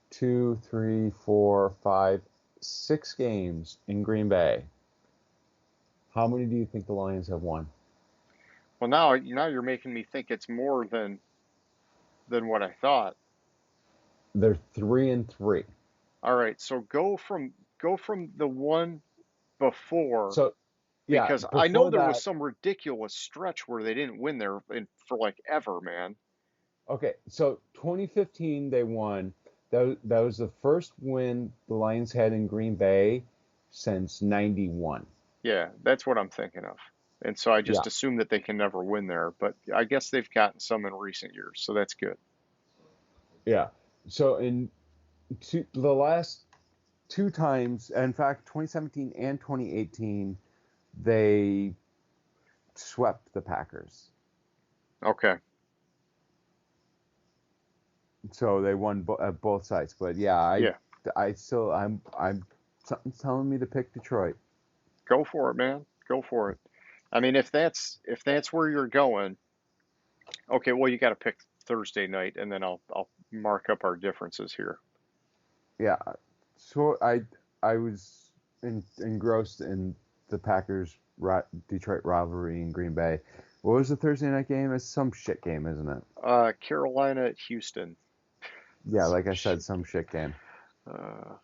2, 3, 4, 5, 6 games in Green Bay. How many do you think the Lions have won? Well, now you're making me think it's more than what I thought. They're 3-3. All right, so go from the one before So yeah, because I know before there was that, some ridiculous stretch where they didn't win there for like ever, man. okay, so 2015 they won. That was the first win the Lions had in Green Bay since '91. Yeah, that's what I'm thinking of. And so I Yeah, just assume that they can never win there, but I guess they've gotten some in recent years, so that's good. yeah. So the last two times, in fact, 2017 and 2018, they swept the Packers. Okay. So they won at both sides. But yeah, Yeah, I still, I'm something's telling me to pick Detroit. go for it, man. Go for it. I mean, if that's where you're going, okay, well you got to pick Thursday night and then I'll mark up our differences here. Yeah. So I was engrossed in the Packers Detroit rivalry in Green Bay. What was the Thursday night game? It's some shit game, isn't it? Carolina at Houston. Yeah, Some like I said, shit. some shit game. Uh,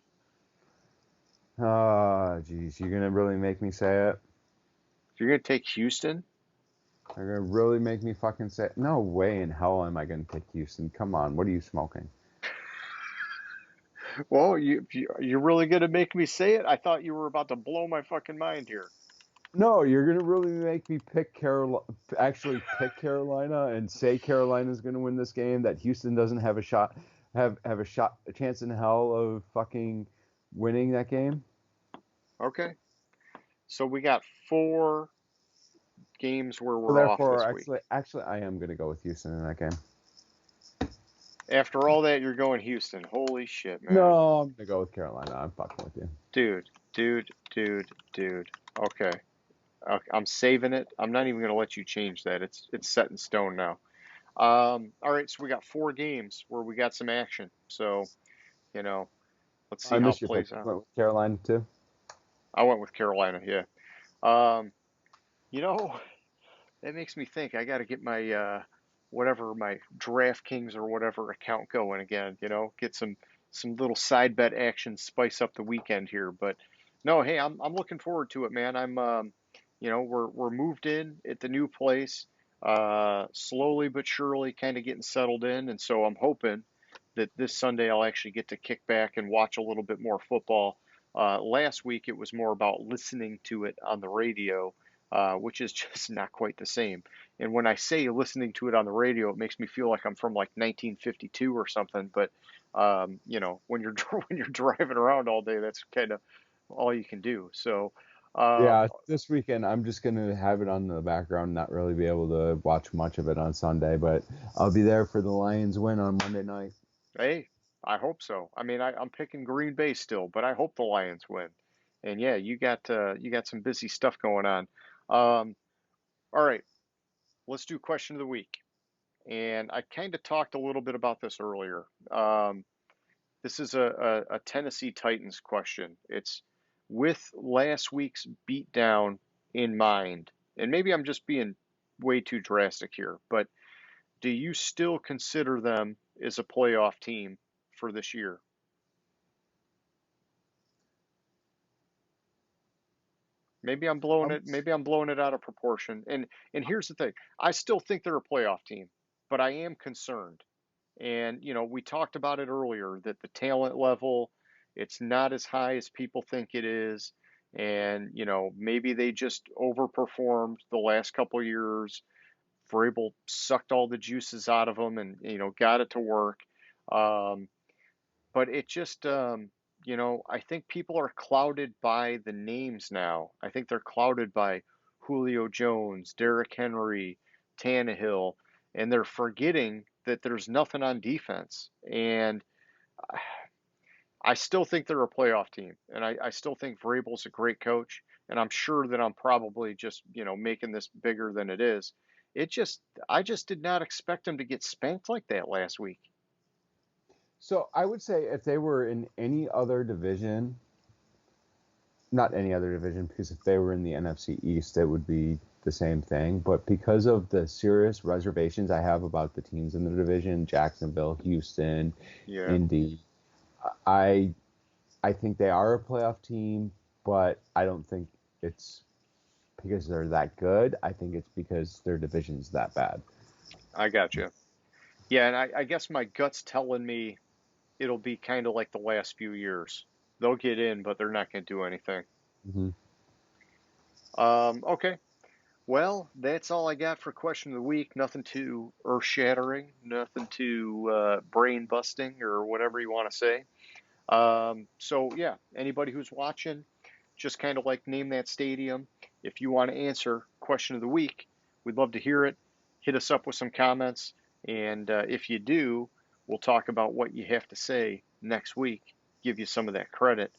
Oh, geez, you're gonna really make me say it? you're gonna take Houston? You're gonna really make me fucking say it? No way in hell am I gonna take Houston. Come on, what are you smoking? Well, you're really gonna make me say it? I thought you were about to blow my fucking mind here. No, you're gonna really make me actually pick Carolina and say Carolina's gonna win this game. That Houston doesn't have a shot, have a chance in hell of fucking winning that game. Okay. So we got 4 games where So we're off therefore, this week. actually, I am going to go with Houston in that game. After all that, you're going Houston. Holy shit, man. No, I'm going to go with Carolina. I'm fucking with you. Dude, dude, dude, dude. Okay. I'm saving it. I'm not even going to let you change that. It's set in stone now. All right, so we got 4 games where we got some action. So, you know, let's see I how it missed your pick. plays out. Went with Carolina too. I went with Carolina, yeah. Um, you know, that makes me think I got to get my whatever my DraftKings or whatever account going again, get some little side bet action, spice up the weekend here. But no, hey, I'm looking forward to it, man. We're moved in at the new place, slowly but surely kind of getting settled in, and so I'm hoping that this Sunday I'll actually get to kick back and watch a little bit more football. Last week it was more about listening to it on the radio, which is just not quite the same. And when I say listening to it on the radio, it makes me feel like I'm from like 1952 or something. But when you're when you're driving around all day, that's kind of all you can do. So, um, Yeah, this weekend I'm just going to have it on the background, not really be able to watch much of it on Sunday, but I'll be there for the Lions win on Monday night. hey, I hope so. I mean, I'm picking Green Bay still, but I hope the Lions win. And yeah, you got some busy stuff going on. Um, all right, let's do question of the week. And I kind of talked a little bit about this earlier. This is a Tennessee Titans question. It's with last week's beatdown in mind, and maybe I'm just being way too drastic here, but do you still consider them as a playoff team for this year? Maybe I'm blowing Um, it. Maybe I'm blowing it out of proportion. And here's the thing: I still think they're a playoff team, but I am concerned. And we talked about it earlier that the talent level, it's not as high as people think it is. And maybe they just overperformed the last couple of years. Vrabel sucked all the juices out of them and got it to work. Um, but it just I think people are clouded by the names now. I think they're clouded by Julio Jones, Derrick Henry, Tannehill, and they're forgetting that there's nothing on defense. And I still think they're a playoff team, and I still think Vrabel's a great coach, and I'm sure that I'm probably just making this bigger than it is. I just did not expect them to get spanked like that last week. so I would say if they were in any other division, not any other division, because if they were in the NFC East, it would be the same thing. But because of the serious reservations I have about the teams in the division, Jacksonville, Houston, Yeah, Indy, I I think they are a playoff team, but I don't think it's because they're that good. I think it's because their division's that bad. I got you. Yeah, and I guess my gut's telling me it'll be kind of like the last few years. They'll get in, but they're not going to do anything. Hmm. Okay. Well, that's all I got for question of the week. Nothing too earth-shattering, nothing too brain-busting or whatever you want to say. So yeah, anybody who's watching, just kind of like name that stadium. If you want to answer question of the week, we'd love to hear it. Hit us up with some comments, and if you do, we'll talk about what you have to say next week. Give you some of that credit.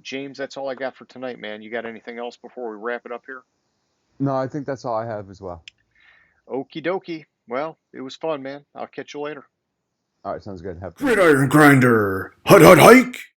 James, that's all I got for tonight, man. You got anything else before we wrap it up here? No, I think that's all I have as well. Okie dokie. Well, it was fun, man. I'll catch you later. All right, sounds good. Have a good night. Gridiron Grinder. Hut hut hike.